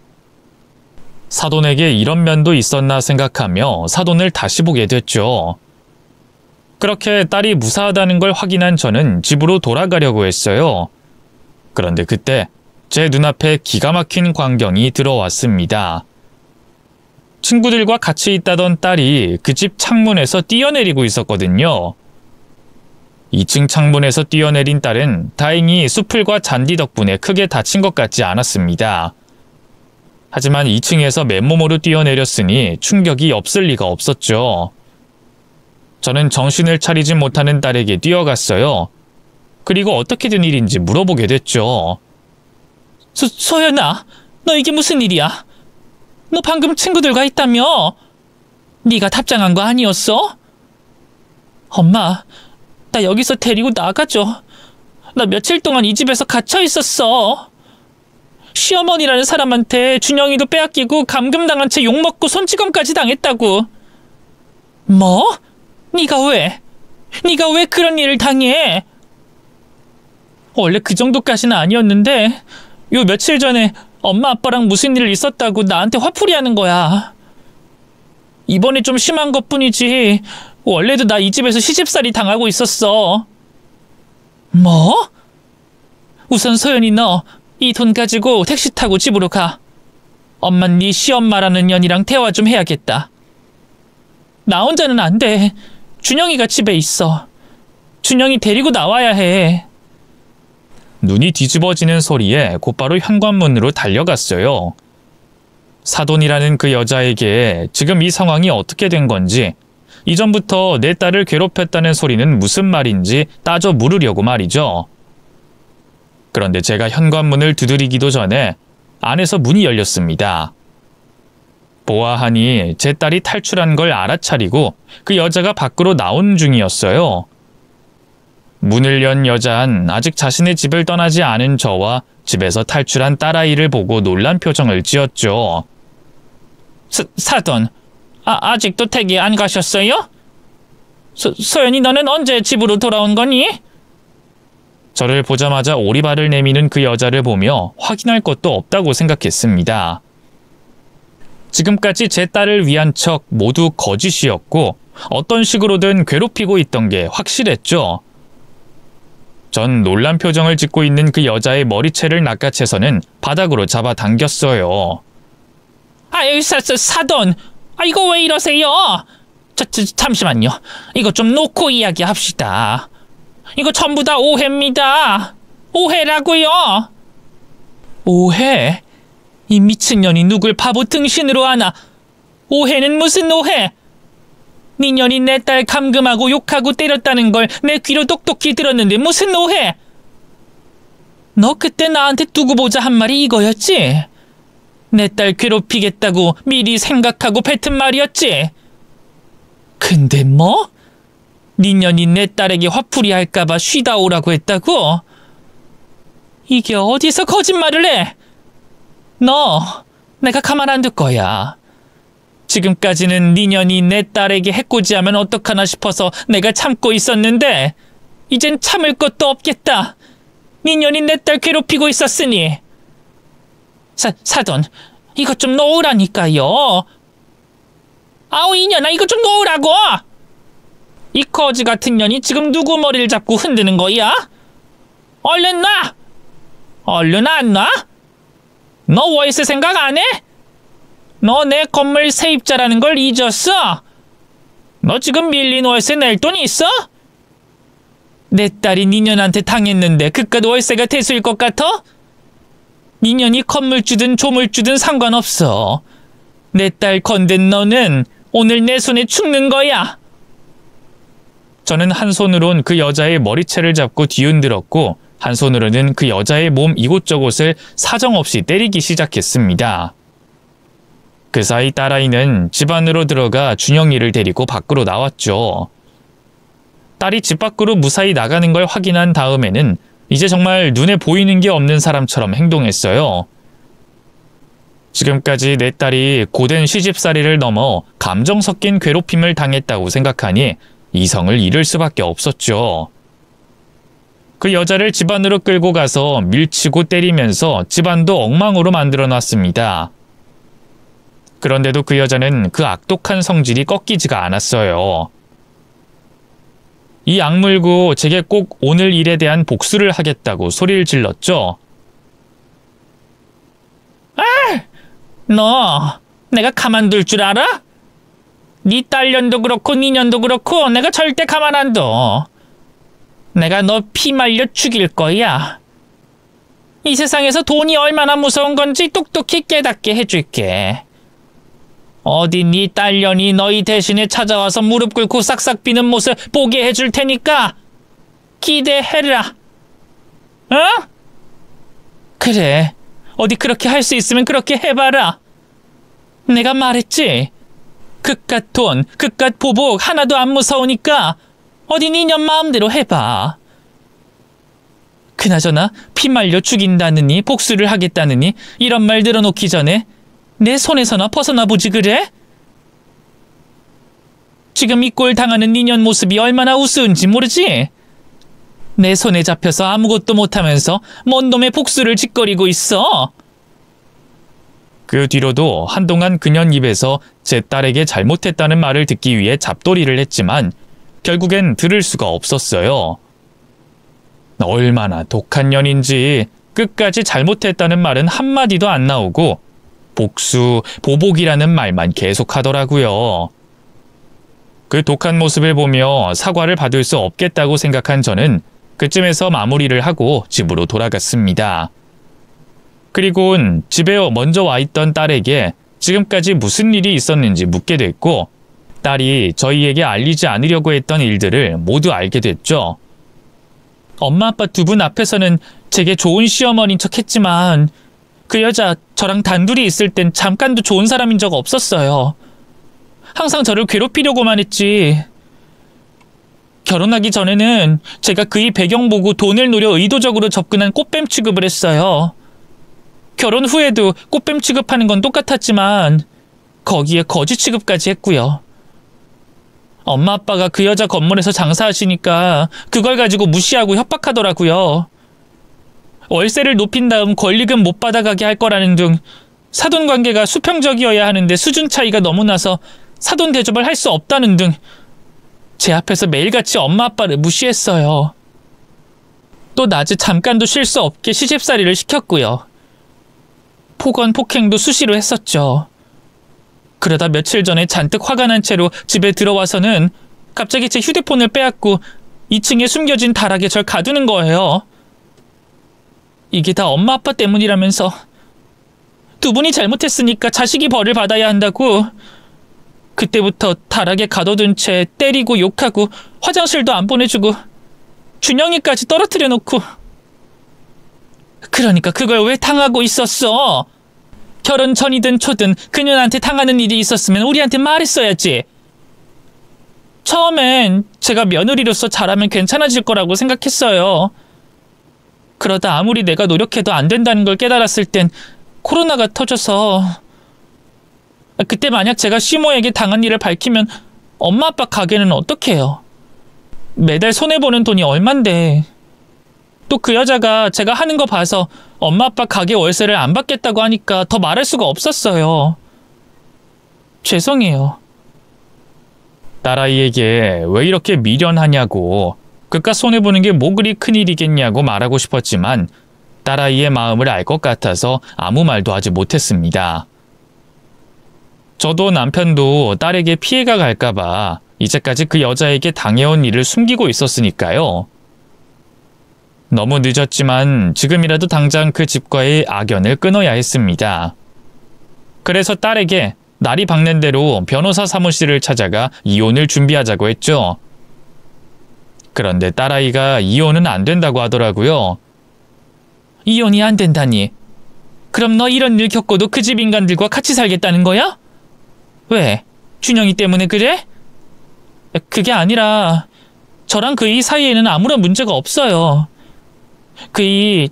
사돈에게 이런 면도 있었나 생각하며 사돈을 다시 보게 됐죠. 그렇게 딸이 무사하다는 걸 확인한 저는 집으로 돌아가려고 했어요. 그런데 그때 제 눈앞에 기가 막힌 광경이 들어왔습니다. 친구들과 같이 있다던 딸이 그 집 창문에서 뛰어내리고 있었거든요. 2층 창문에서 뛰어내린 딸은 다행히 수풀과 잔디 덕분에 크게 다친 것 같지 않았습니다. 하지만 2층에서 맨몸으로 뛰어내렸으니 충격이 없을 리가 없었죠. 저는 정신을 차리지 못하는 딸에게 뛰어갔어요. 그리고 어떻게 된 일인지 물어보게 됐죠. 소연아, 너 이게 무슨 일이야? 너 방금 친구들과 있다며? 네가 답장한 거 아니었어? 엄마, 나 여기서 데리고 나가줘. 나 며칠 동안 이 집에서 갇혀 있었어. 시어머니라는 사람한테 준영이도 빼앗기고 감금당한 채 욕먹고 손찌검까지 당했다고. 뭐? 네가 왜 그런 일을 당해? 원래 그 정도까지는 아니었는데 요 며칠 전에 엄마 아빠랑 무슨 일 있었다고 나한테 화풀이하는 거야. 이번에 좀 심한 것뿐이지 원래도 나 이 집에서 시집살이 당하고 있었어. 뭐? 우선 소연이 너 이 돈 가지고 택시 타고 집으로 가. 엄만 네 시엄마라는 년이랑 대화 좀 해야겠다. 나 혼자는 안 돼. 준영이가 집에 있어. 준영이 데리고 나와야 해. 눈이 뒤집어지는 소리에 곧바로 현관문으로 달려갔어요. 사돈이라는 그 여자에게 지금 이 상황이 어떻게 된 건지, 이전부터 내 딸을 괴롭혔다는 소리는 무슨 말인지 따져 물으려고 말이죠. 그런데 제가 현관문을 두드리기도 전에 안에서 문이 열렸습니다. 보아하니 제 딸이 탈출한 걸 알아차리고 그 여자가 밖으로 나온 중이었어요. 문을 연 여자는 아직 자신의 집을 떠나지 않은 저와 집에서 탈출한 딸아이를 보고 놀란 표정을 지었죠. 사돈, 아직도 댁에 안 가셨어요? 소연이 너는 언제 집으로 돌아온 거니? 저를 보자마자 오리발을 내미는 그 여자를 보며 확인할 것도 없다고 생각했습니다. 지금까지 제 딸을 위한 척 모두 거짓이었고 어떤 식으로든 괴롭히고 있던 게 확실했죠. 전 놀란 표정을 짓고 있는 그 여자의 머리채를 낚아채서는 바닥으로 잡아당겼어요. 아유, 사돈, 이거 왜 이러세요? 잠시만요. 이거 좀 놓고 이야기합시다. 이거 전부 다 오해입니다. 오해라고요. 오해? 이 미친년이 누굴 바보 등신으로 하나. 오해는 무슨 오해? 네 년이 내 딸 감금하고 욕하고 때렸다는 걸 내 귀로 똑똑히 들었는데 무슨 오해? 너 그때 나한테 두고 보자 한 말이 이거였지? 내 딸 괴롭히겠다고 미리 생각하고 뱉은 말이었지? 근데 뭐? 네 년이 내 딸에게 화풀이 할까봐 쉬다 오라고 했다고? 이게 어디서 거짓말을 해? 너, 내가 가만 안 둘 거야. 지금까지는 네 년이 내 딸에게 해코지하면 어떡하나 싶어서 내가 참고 있었는데 이젠 참을 것도 없겠다. 네 년이 내 딸 괴롭히고 있었으니. 사돈, 이것 좀 놓으라니까요. 아우, 이년아, 이것 좀 놓으라고! 이 거지 같은 년이 지금 누구 머리를 잡고 흔드는 거야? 얼른 놔! 얼른 안 놔? 너 월세 생각 안 해? 너 내 건물 세입자라는 걸 잊었어? 너 지금 밀린 월세 낼 돈 있어? 내 딸이 니년한테 당했는데 그깟 월세가 대수일 것 같아? 니년이 건물주든 조물주든 상관없어. 내 딸 건든 너는 오늘 내 손에 죽는 거야. 저는 한 손으론 그 여자의 머리채를 잡고 뒤흔들었고 한 손으로는 그 여자의 몸 이곳저곳을 사정없이 때리기 시작했습니다. 그 사이 딸아이는 집 안으로 들어가 준영이를 데리고 밖으로 나왔죠. 딸이 집 밖으로 무사히 나가는 걸 확인한 다음에는 이제 정말 눈에 보이는 게 없는 사람처럼 행동했어요. 지금까지 내 딸이 고된 시집살이를 넘어 감정 섞인 괴롭힘을 당했다고 생각하니 이성을 잃을 수밖에 없었죠. 그 여자를 집 안으로 끌고 가서 밀치고 때리면서 집안도 엉망으로 만들어 놨습니다. 그런데도 그 여자는 그 악독한 성질이 꺾이지가 않았어요. 이 악물고 제게 꼭 오늘 일에 대한 복수를 하겠다고 소리를 질렀죠. 너 내가 가만둘 줄 알아? 네 딸년도 그렇고 네 년도 그렇고 내가 절대 가만 안 둬. 내가 너 피 말려 죽일 거야. 이 세상에서 돈이 얼마나 무서운 건지 똑똑히 깨닫게 해줄게. 어디 네 딸년이 너희 대신에 찾아와서 무릎 꿇고 싹싹 비는 모습 보게 해줄 테니까 기대해라. 어? 그래, 어디 그렇게 할 수 있으면 그렇게 해봐라. 내가 말했지. 그깟 돈, 그깟 보복 하나도 안 무서우니까 어디 니년 마음대로 해봐. 그나저나 피 말려 죽인다느니 복수를 하겠다느니 이런 말 들어놓기 전에 내 손에서나 벗어나 보지 그래? 지금 이 꼴 당하는 니년 모습이 얼마나 우스운지 모르지? 내 손에 잡혀서 아무것도 못하면서 뭔 놈의 복수를 짓거리고 있어. 그 뒤로도 한동안 그년 입에서 제 딸에게 잘못했다는 말을 듣기 위해 잡돌이를 했지만 결국엔 들을 수가 없었어요. 얼마나 독한 년인지 끝까지 잘못했다는 말은 한마디도 안 나오고 복수, 보복이라는 말만 계속하더라고요. 그 독한 모습을 보며 사과를 받을 수 없겠다고 생각한 저는 그쯤에서 마무리를 하고 집으로 돌아갔습니다. 그리고는 집에 먼저 와 있던 딸에게 지금까지 무슨 일이 있었는지 묻게 됐고, 딸이 저희에게 알리지 않으려고 했던 일들을 모두 알게 됐죠. 엄마 아빠 두 분 앞에서는 제게 좋은 시어머니인 척 했지만 그 여자 저랑 단둘이 있을 땐 잠깐도 좋은 사람인 적 없었어요. 항상 저를 괴롭히려고만 했지. 결혼하기 전에는 제가 그의 배경 보고 돈을 노려 의도적으로 접근한 꽃뱀 취급을 했어요. 결혼 후에도 꽃뱀 취급하는 건 똑같았지만 거기에 거지 취급까지 했고요. 엄마 아빠가 그 여자 건물에서 장사하시니까 그걸 가지고 무시하고 협박하더라고요. 월세를 높인 다음 권리금 못 받아가게 할 거라는 등 사돈 관계가 수평적이어야 하는데 수준 차이가 너무 나서 사돈 대접을 할 수 없다는 등 제 앞에서 매일같이 엄마 아빠를 무시했어요. 또 낮에 잠깐도 쉴 수 없게 시집살이를 시켰고요. 폭언 폭행도 수시로 했었죠. 그러다 며칠 전에 잔뜩 화가 난 채로 집에 들어와서는 갑자기 제 휴대폰을 빼앗고 2층에 숨겨진 다락에 절 가두는 거예요. 이게 다 엄마 아빠 때문이라면서 두 분이 잘못했으니까 자식이 벌을 받아야 한다고 그때부터 다락에 가둬둔 채 때리고 욕하고 화장실도 안 보내주고 준영이까지 떨어뜨려 놓고. 그러니까 그걸 왜 당하고 있었어? 결혼 전이든 초든 그녀한테 당하는 일이 있었으면 우리한테 말했어야지. 처음엔 제가 며느리로서 잘하면 괜찮아질 거라고 생각했어요. 그러다 아무리 내가 노력해도 안 된다는 걸 깨달았을 땐 코로나가 터져서. 그때 만약 제가 시모에게 당한 일을 밝히면 엄마 아빠 가게는 어떡해요? 매달 손해보는 돈이 얼만데. 또 그 여자가 제가 하는 거 봐서 엄마 아빠 가게 월세를 안 받겠다고 하니까 더 말할 수가 없었어요. 죄송해요. 딸아이에게 왜 이렇게 미련하냐고, 그깟 손해보는 게 뭐 그리 큰일이겠냐고 말하고 싶었지만 딸아이의 마음을 알 것 같아서 아무 말도 하지 못했습니다. 저도 남편도 딸에게 피해가 갈까봐 이제까지 그 여자에게 당해온 일을 숨기고 있었으니까요. 너무 늦었지만 지금이라도 당장 그 집과의 악연을 끊어야 했습니다. 그래서 딸에게 날이 밝는 대로 변호사 사무실을 찾아가 이혼을 준비하자고 했죠. 그런데 딸아이가 이혼은 안 된다고 하더라고요. 이혼이 안 된다니? 그럼 너 이런 일 겪고도 그 집 인간들과 같이 살겠다는 거야? 왜? 준영이 때문에 그래? 그게 아니라 저랑 그이 사이에는 아무런 문제가 없어요.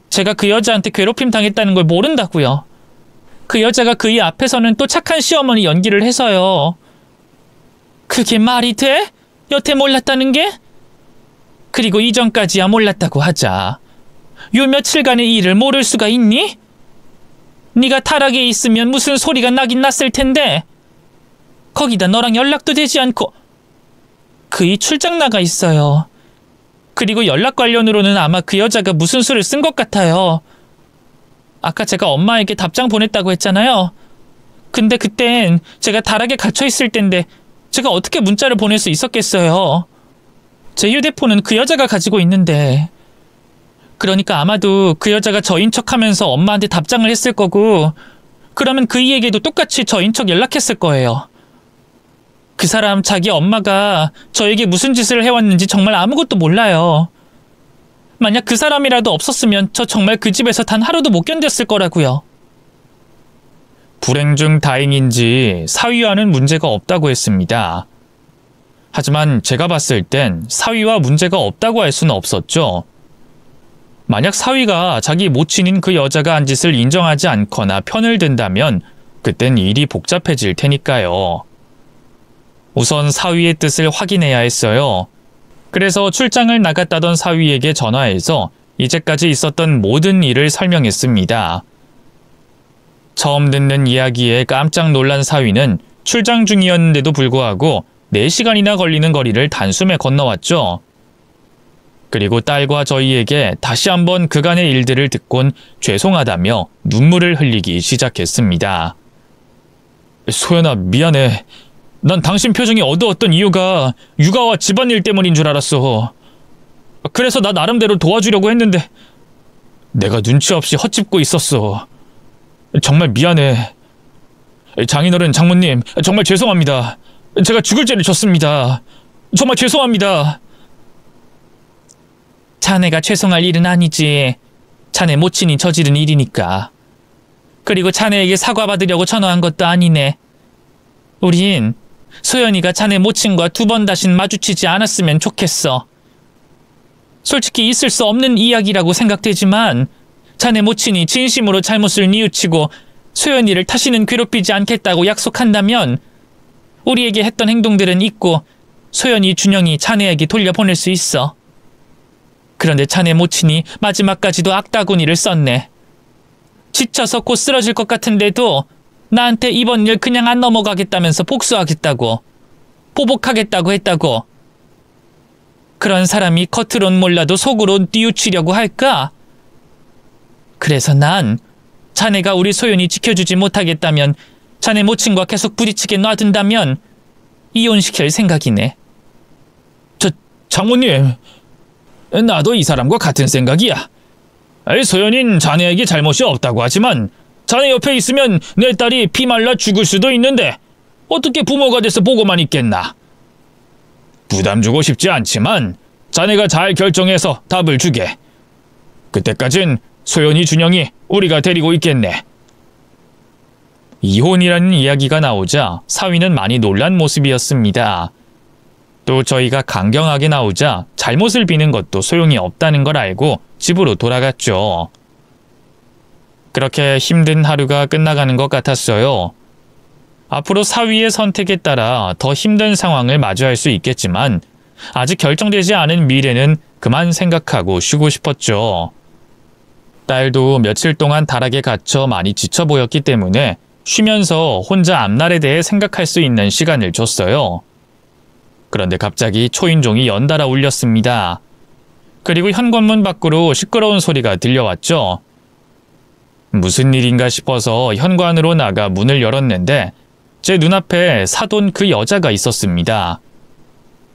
제가 그 여자한테 괴롭힘 당했다는 걸 모른다고요. 그 여자가 그이 앞에서는 또 착한 시어머니 연기를 해서요. 그게 말이 돼? 여태 몰랐다는 게? 그리고 이전까지야 몰랐다고 하자. 요 며칠간의 일을 모를 수가 있니? 네가 타락에 있으면 무슨 소리가 나긴 났을 텐데 거기다 너랑 연락도 되지 않고. 그이 출장 나가 있어요. 그리고 연락 관련으로는 아마 그 여자가 무슨 수를 쓴 것 같아요. 아까 제가 엄마에게 답장 보냈다고 했잖아요. 근데 그땐 제가 다락에 갇혀 있을 텐데 제가 어떻게 문자를 보낼 수 있었겠어요. 제 휴대폰은 그 여자가 가지고 있는데. 그러니까 아마도 그 여자가 저인 척하면서 엄마한테 답장을 했을 거고, 그러면 그이에게도 똑같이 저인 척 연락했을 거예요. 그 사람 자기 엄마가 저에게 무슨 짓을 해왔는지 정말 아무것도 몰라요. 만약 그 사람이라도 없었으면 저 정말 그 집에서 단 하루도 못 견뎠을 거라고요. 불행 중 다행인지 사위와는 문제가 없다고 했습니다. 하지만 제가 봤을 땐 사위와 문제가 없다고 할 수는 없었죠. 만약 사위가 자기 모친인 그 여자가 한 짓을 인정하지 않거나 편을 든다면 그땐 일이 복잡해질 테니까요. 우선 사위의 뜻을 확인해야 했어요. 그래서 출장을 나갔다던 사위에게 전화해서 이제까지 있었던 모든 일을 설명했습니다. 처음 듣는 이야기에 깜짝 놀란 사위는 출장 중이었는데도 불구하고 4시간이나 걸리는 거리를 단숨에 건너왔죠. 그리고 딸과 저희에게 다시 한번 그간의 일들을 듣곤 죄송하다며 눈물을 흘리기 시작했습니다. 소연아, 미안해. 난 당신 표정이 어두웠던 이유가 육아와 집안일 때문인 줄 알았어. 그래서 나 나름대로 도와주려고 했는데 내가 눈치 없이 헛짚고 있었어. 정말 미안해. 장인어른, 장모님, 정말 죄송합니다. 제가 죽을 죄를 졌습니다. 정말 죄송합니다. 자네가 죄송할 일은 아니지. 자네 모친이 저지른 일이니까. 그리고 자네에게 사과받으려고 전화한 것도 아니네. 우린 소연이가 자네 모친과 두 번 다신 마주치지 않았으면 좋겠어. 솔직히 있을 수 없는 이야기라고 생각되지만 자네 모친이 진심으로 잘못을 뉘우치고 소연이를 다시는 괴롭히지 않겠다고 약속한다면 우리에게 했던 행동들은 잊고 소연이, 준영이 자네에게 돌려보낼 수 있어. 그런데 자네 모친이 마지막까지도 악다구니를 썼네. 지쳐서 곧 쓰러질 것 같은데도 나한테 이번 일 그냥 안 넘어가겠다면서 복수하겠다고, 보복하겠다고 했다고. 그런 사람이 겉으론 몰라도 속으로 뉘우치려고 할까? 그래서 난 자네가 우리 소연이 지켜주지 못하겠다면, 자네 모친과 계속 부딪히게 놔둔다면 이혼시킬 생각이네. 장모님, 나도 이 사람과 같은 생각이야. 소연인 자네에게 잘못이 없다고 하지만 자네 옆에 있으면 내 딸이 피말라 죽을 수도 있는데 어떻게 부모가 돼서 보고만 있겠나. 부담 주고 싶지 않지만 자네가 잘 결정해서 답을 주게. 그때까진 소연이, 준영이 우리가 데리고 있겠네. 이혼이라는 이야기가 나오자 사위는 많이 놀란 모습이었습니다. 또 저희가 강경하게 나오자 잘못을 비는 것도 소용이 없다는 걸 알고 집으로 돌아갔죠. 그렇게 힘든 하루가 끝나가는 것 같았어요. 앞으로 사위의 선택에 따라 더 힘든 상황을 마주할 수 있겠지만 아직 결정되지 않은 미래는 그만 생각하고 쉬고 싶었죠. 딸도 며칠 동안 다락에 갇혀 많이 지쳐 보였기 때문에 쉬면서 혼자 앞날에 대해 생각할 수 있는 시간을 줬어요. 그런데 갑자기 초인종이 연달아 울렸습니다. 그리고 현관문 밖으로 시끄러운 소리가 들려왔죠. 무슨 일인가 싶어서 현관으로 나가 문을 열었는데 제 눈앞에 사돈 그 여자가 있었습니다.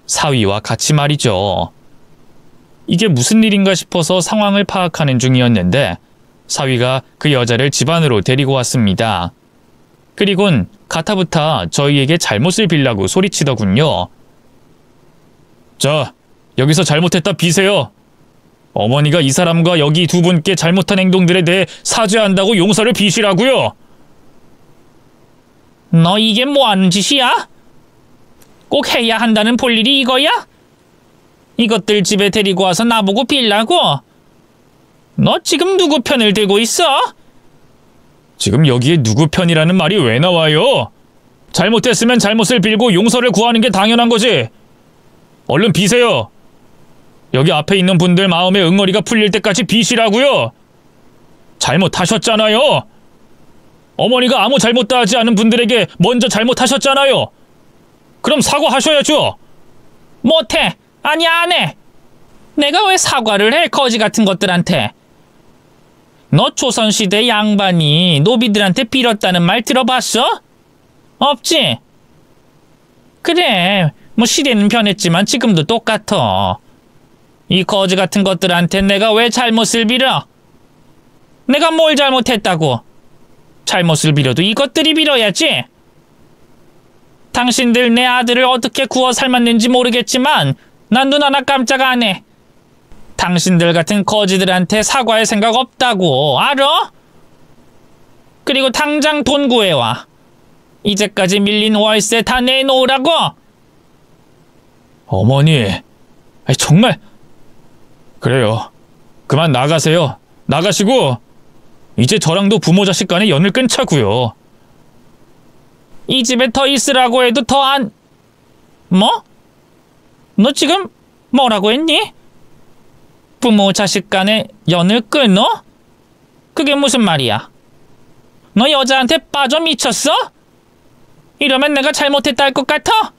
사위와 같이 말이죠. 이게 무슨 일인가 싶어서 상황을 파악하는 중이었는데 사위가 그 여자를 집 안으로 데리고 왔습니다. 그리곤 가타부타 저희에게 잘못을 빌라고 소리치더군요. 자, 여기서 잘못했다 비세요. 어머니가 이 사람과 여기 두 분께 잘못한 행동들에 대해 사죄한다고 용서를 비시라고요. 너 이게 뭐 하는 짓이야? 꼭 해야 한다는 볼일이 이거야? 이것들 집에 데리고 와서 나보고 빌라고? 너 지금 누구 편을 들고 있어? 지금 여기에 누구 편이라는 말이 왜 나와요? 잘못했으면 잘못을 빌고 용서를 구하는 게 당연한 거지. 얼른 비세요. 여기 앞에 있는 분들 마음의 응어리가 풀릴 때까지 비시라고요. 잘못하셨잖아요. 어머니가 아무 잘못도 하지 않은 분들에게 먼저 잘못하셨잖아요. 그럼 사과하셔야죠. 못해. 아니야, 안 해. 내가 왜 사과를 해, 거지 같은 것들한테. 너 조선시대 양반이 노비들한테 빌었다는 말 들어봤어? 없지? 그래, 뭐 시대는 변했지만 지금도 똑같아. 이 거지 같은 것들한테 내가 왜 잘못을 빌어? 내가 뭘 잘못했다고? 잘못을 빌어도 이것들이 빌어야지. 당신들 내 아들을 어떻게 구워 삶았는지 모르겠지만 난 눈 하나 깜짝 안 해. 당신들 같은 거지들한테 사과할 생각 없다고, 알아? 그리고 당장 돈 구해와. 이제까지 밀린 월세 다 내놓으라고. 어머니, 정말. 그래요. 그만 나가세요. 나가시고 이제 저랑도 부모 자식 간의 연을 끊자고요. 이 집에 더 있으라고 해도 더 안... 뭐? 너 지금 뭐라고 했니? 부모 자식 간의 연을 끊어? 그게 무슨 말이야? 너 여자한테 빠져 미쳤어? 이러면 내가 잘못했다 할 것 같아?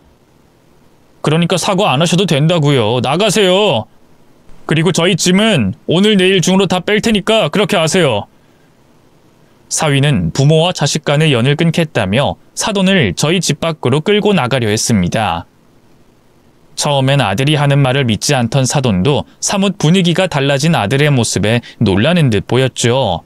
그러니까 사과 안 하셔도 된다고요. 나가세요. 그리고 저희 짐은 오늘 내일 중으로 다 뺄 테니까 그렇게 하세요. 사위는 부모와 자식 간의 연을 끊겠다며 사돈을 저희 집 밖으로 끌고 나가려 했습니다. 처음엔 아들이 하는 말을 믿지 않던 사돈도 사뭇 분위기가 달라진 아들의 모습에 놀라는 듯 보였죠.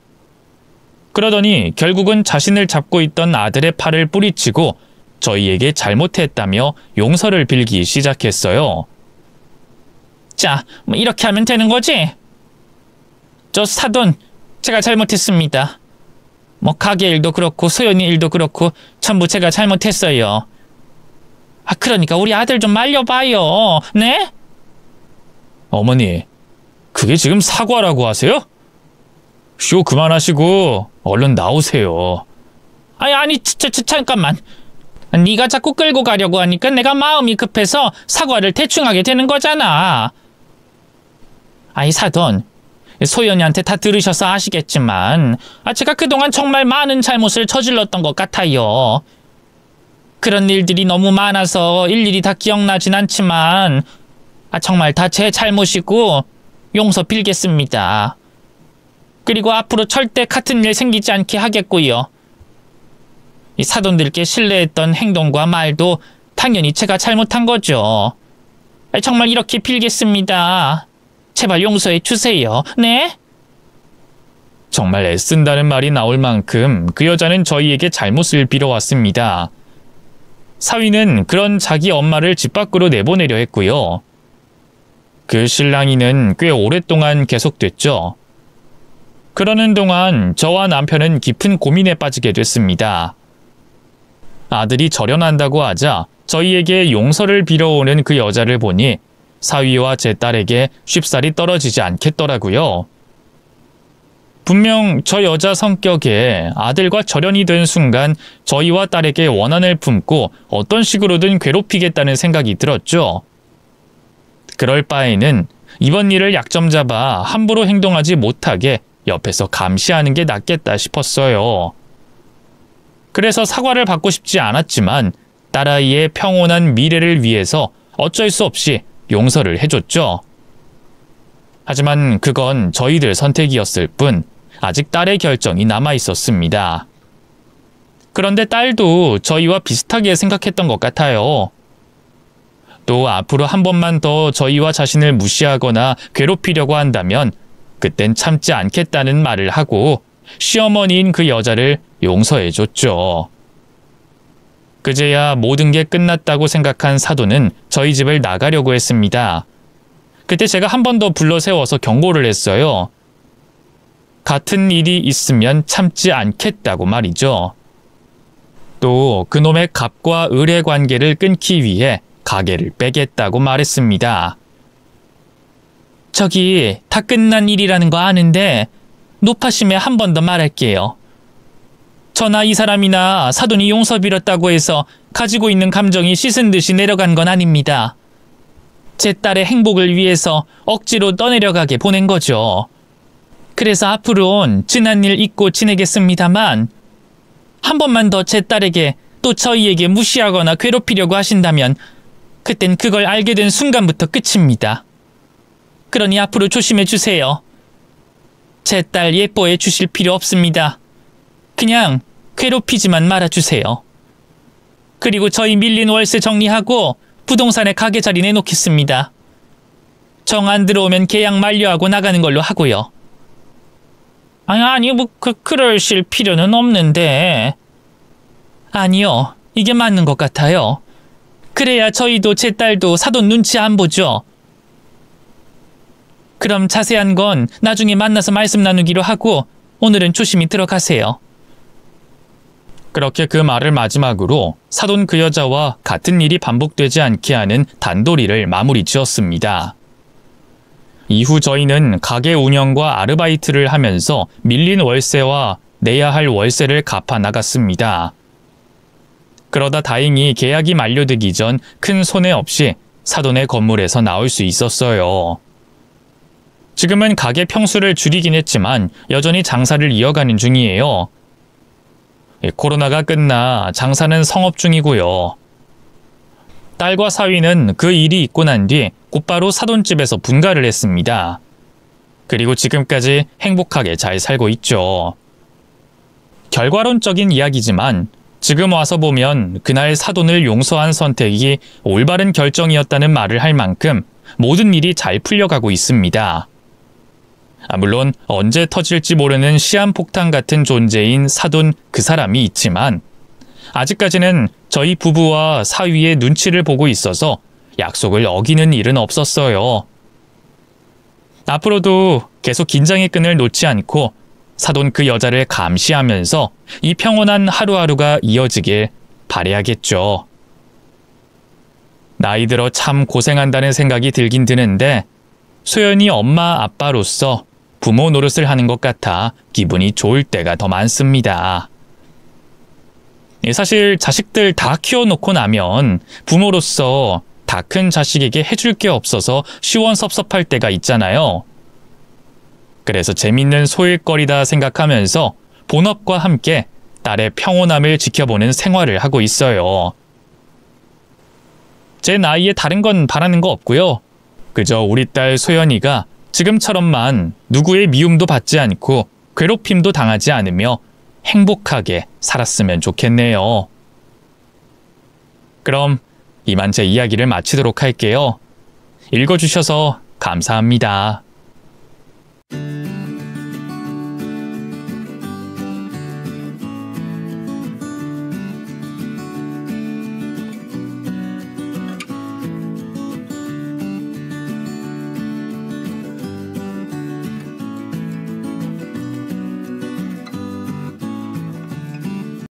그러더니 결국은 자신을 잡고 있던 아들의 팔을 뿌리치고 저희에게 잘못했다며 용서를 빌기 시작했어요. 자, 뭐 이렇게 하면 되는 거지? 저 사돈, 제가 잘못했습니다. 뭐 가게 일도 그렇고 소연이 일도 그렇고 전부 제가 잘못했어요. 그러니까 우리 아들 좀 말려봐요. 네? 어머니, 그게 지금 사과라고 하세요? 쇼 그만하시고 얼른 나오세요. 아니, 잠깐만. 네가 자꾸 끌고 가려고 하니까 내가 마음이 급해서 사과를 대충 하게 되는 거잖아. 사돈, 소연이한테 다 들으셔서 아시겠지만 제가 그동안 정말 많은 잘못을 저질렀던 것 같아요. 그런 일들이 너무 많아서 일일이 다 기억나진 않지만 정말 다 제 잘못이고 용서 빌겠습니다. 그리고 앞으로 절대 같은 일 생기지 않게 하겠고요. 이 사돈들께 신뢰했던 행동과 말도 당연히 제가 잘못한 거죠. 정말 이렇게 빌겠습니다. 제발 용서해 주세요. 네? 정말 애쓴다는 말이 나올 만큼 그 여자는 저희에게 잘못을 빌어왔습니다. 사위는 그런 자기 엄마를 집 밖으로 내보내려 했고요. 그 실랑이는 꽤 오랫동안 계속됐죠. 그러는 동안 저와 남편은 깊은 고민에 빠지게 됐습니다. 아들이 절연한다고 하자 저희에게 용서를 빌어오는 그 여자를 보니 사위와 제 딸에게 쉽사리 떨어지지 않겠더라고요. 분명 저 여자 성격에 아들과 절연이 된 순간 저희와 딸에게 원한을 품고 어떤 식으로든 괴롭히겠다는 생각이 들었죠. 그럴 바에는 이번 일을 약점 잡아 함부로 행동하지 못하게 옆에서 감시하는 게 낫겠다 싶었어요. 그래서 사과를 받고 싶지 않았지만 딸아이의 평온한 미래를 위해서 어쩔 수 없이 용서를 해줬죠. 하지만 그건 저희들 선택이었을 뿐 아직 딸의 결정이 남아있었습니다. 그런데 딸도 저희와 비슷하게 생각했던 것 같아요. 또 앞으로 한 번만 더 저희와 자신을 무시하거나 괴롭히려고 한다면 그땐 참지 않겠다는 말을 하고 시어머니인 그 여자를 용서해줬죠. 그제야 모든 게 끝났다고 생각한 사돈은 저희 집을 나가려고 했습니다. 그때 제가 한 번 더 불러 세워서 경고를 했어요. 같은 일이 있으면 참지 않겠다고 말이죠. 또 그놈의 갑과 을의 관계를 끊기 위해 가게를 빼겠다고 말했습니다. 저기 다 끝난 일이라는 거 아는데 높아심에 한 번 더 말할게요. 저나 이 사람이나 사돈이 용서 빌었다고 해서 가지고 있는 감정이 씻은 듯이 내려간 건 아닙니다. 제 딸의 행복을 위해서 억지로 떠내려가게 보낸 거죠. 그래서 앞으론 지난 일 잊고 지내겠습니다만 한 번만 더 제 딸에게 또 저희에게 무시하거나 괴롭히려고 하신다면 그땐 그걸 알게 된 순간부터 끝입니다. 그러니 앞으로 조심해 주세요. 제 딸 예뻐해 주실 필요 없습니다. 그냥 괴롭히지만 말아주세요. 그리고 저희 밀린 월세 정리하고 부동산에 가게 자리 내놓겠습니다. 정 안 들어오면 계약 만료하고 나가는 걸로 하고요. 그러실 필요는 없는데. 아니요, 이게 맞는 것 같아요. 그래야 저희도 제 딸도 사돈 눈치 안 보죠. 그럼 자세한 건 나중에 만나서 말씀 나누기로 하고 오늘은 조심히 들어가세요. 그렇게 그 말을 마지막으로 사돈 그 여자와 같은 일이 반복되지 않게 하는 단도리를 마무리 지었습니다. 이후 저희는 가게 운영과 아르바이트를 하면서 밀린 월세와 내야 할 월세를 갚아 나갔습니다. 그러다 다행히 계약이 만료되기 전 큰 손해 없이 사돈의 건물에서 나올 수 있었어요. 지금은 가게 평수를 줄이긴 했지만 여전히 장사를 이어가는 중이에요. 코로나가 끝나 장사는 성업 중이고요. 딸과 사위는 그 일이 있고 난 뒤 곧바로 사돈집에서 분가를 했습니다. 그리고 지금까지 행복하게 잘 살고 있죠. 결과론적인 이야기지만 지금 와서 보면 그날 사돈을 용서한 선택이 올바른 결정이었다는 말을 할 만큼 모든 일이 잘 풀려가고 있습니다. 물론 언제 터질지 모르는 시한폭탄 같은 존재인 사돈 그 사람이 있지만 아직까지는 저희 부부와 사위의 눈치를 보고 있어서 약속을 어기는 일은 없었어요. 앞으로도 계속 긴장의 끈을 놓지 않고 사돈 그 여자를 감시하면서 이 평온한 하루하루가 이어지길 바라야겠죠. 나이 들어 참 고생한다는 생각이 들긴 드는데 소연이 엄마 아빠로서 부모 노릇을 하는 것 같아 기분이 좋을 때가 더 많습니다. 사실 자식들 다 키워놓고 나면 부모로서 다 큰 자식에게 해줄 게 없어서 시원섭섭할 때가 있잖아요. 그래서 재밌는 소일거리다 생각하면서 본업과 함께 딸의 평온함을 지켜보는 생활을 하고 있어요. 제 나이에 다른 건 바라는 거 없고요. 그저 우리 딸 소연이가 지금처럼만 누구의 미움도 받지 않고 괴롭힘도 당하지 않으며 행복하게 살았으면 좋겠네요. 그럼 이만 제 이야기를 마치도록 할게요. 읽어주셔서 감사합니다.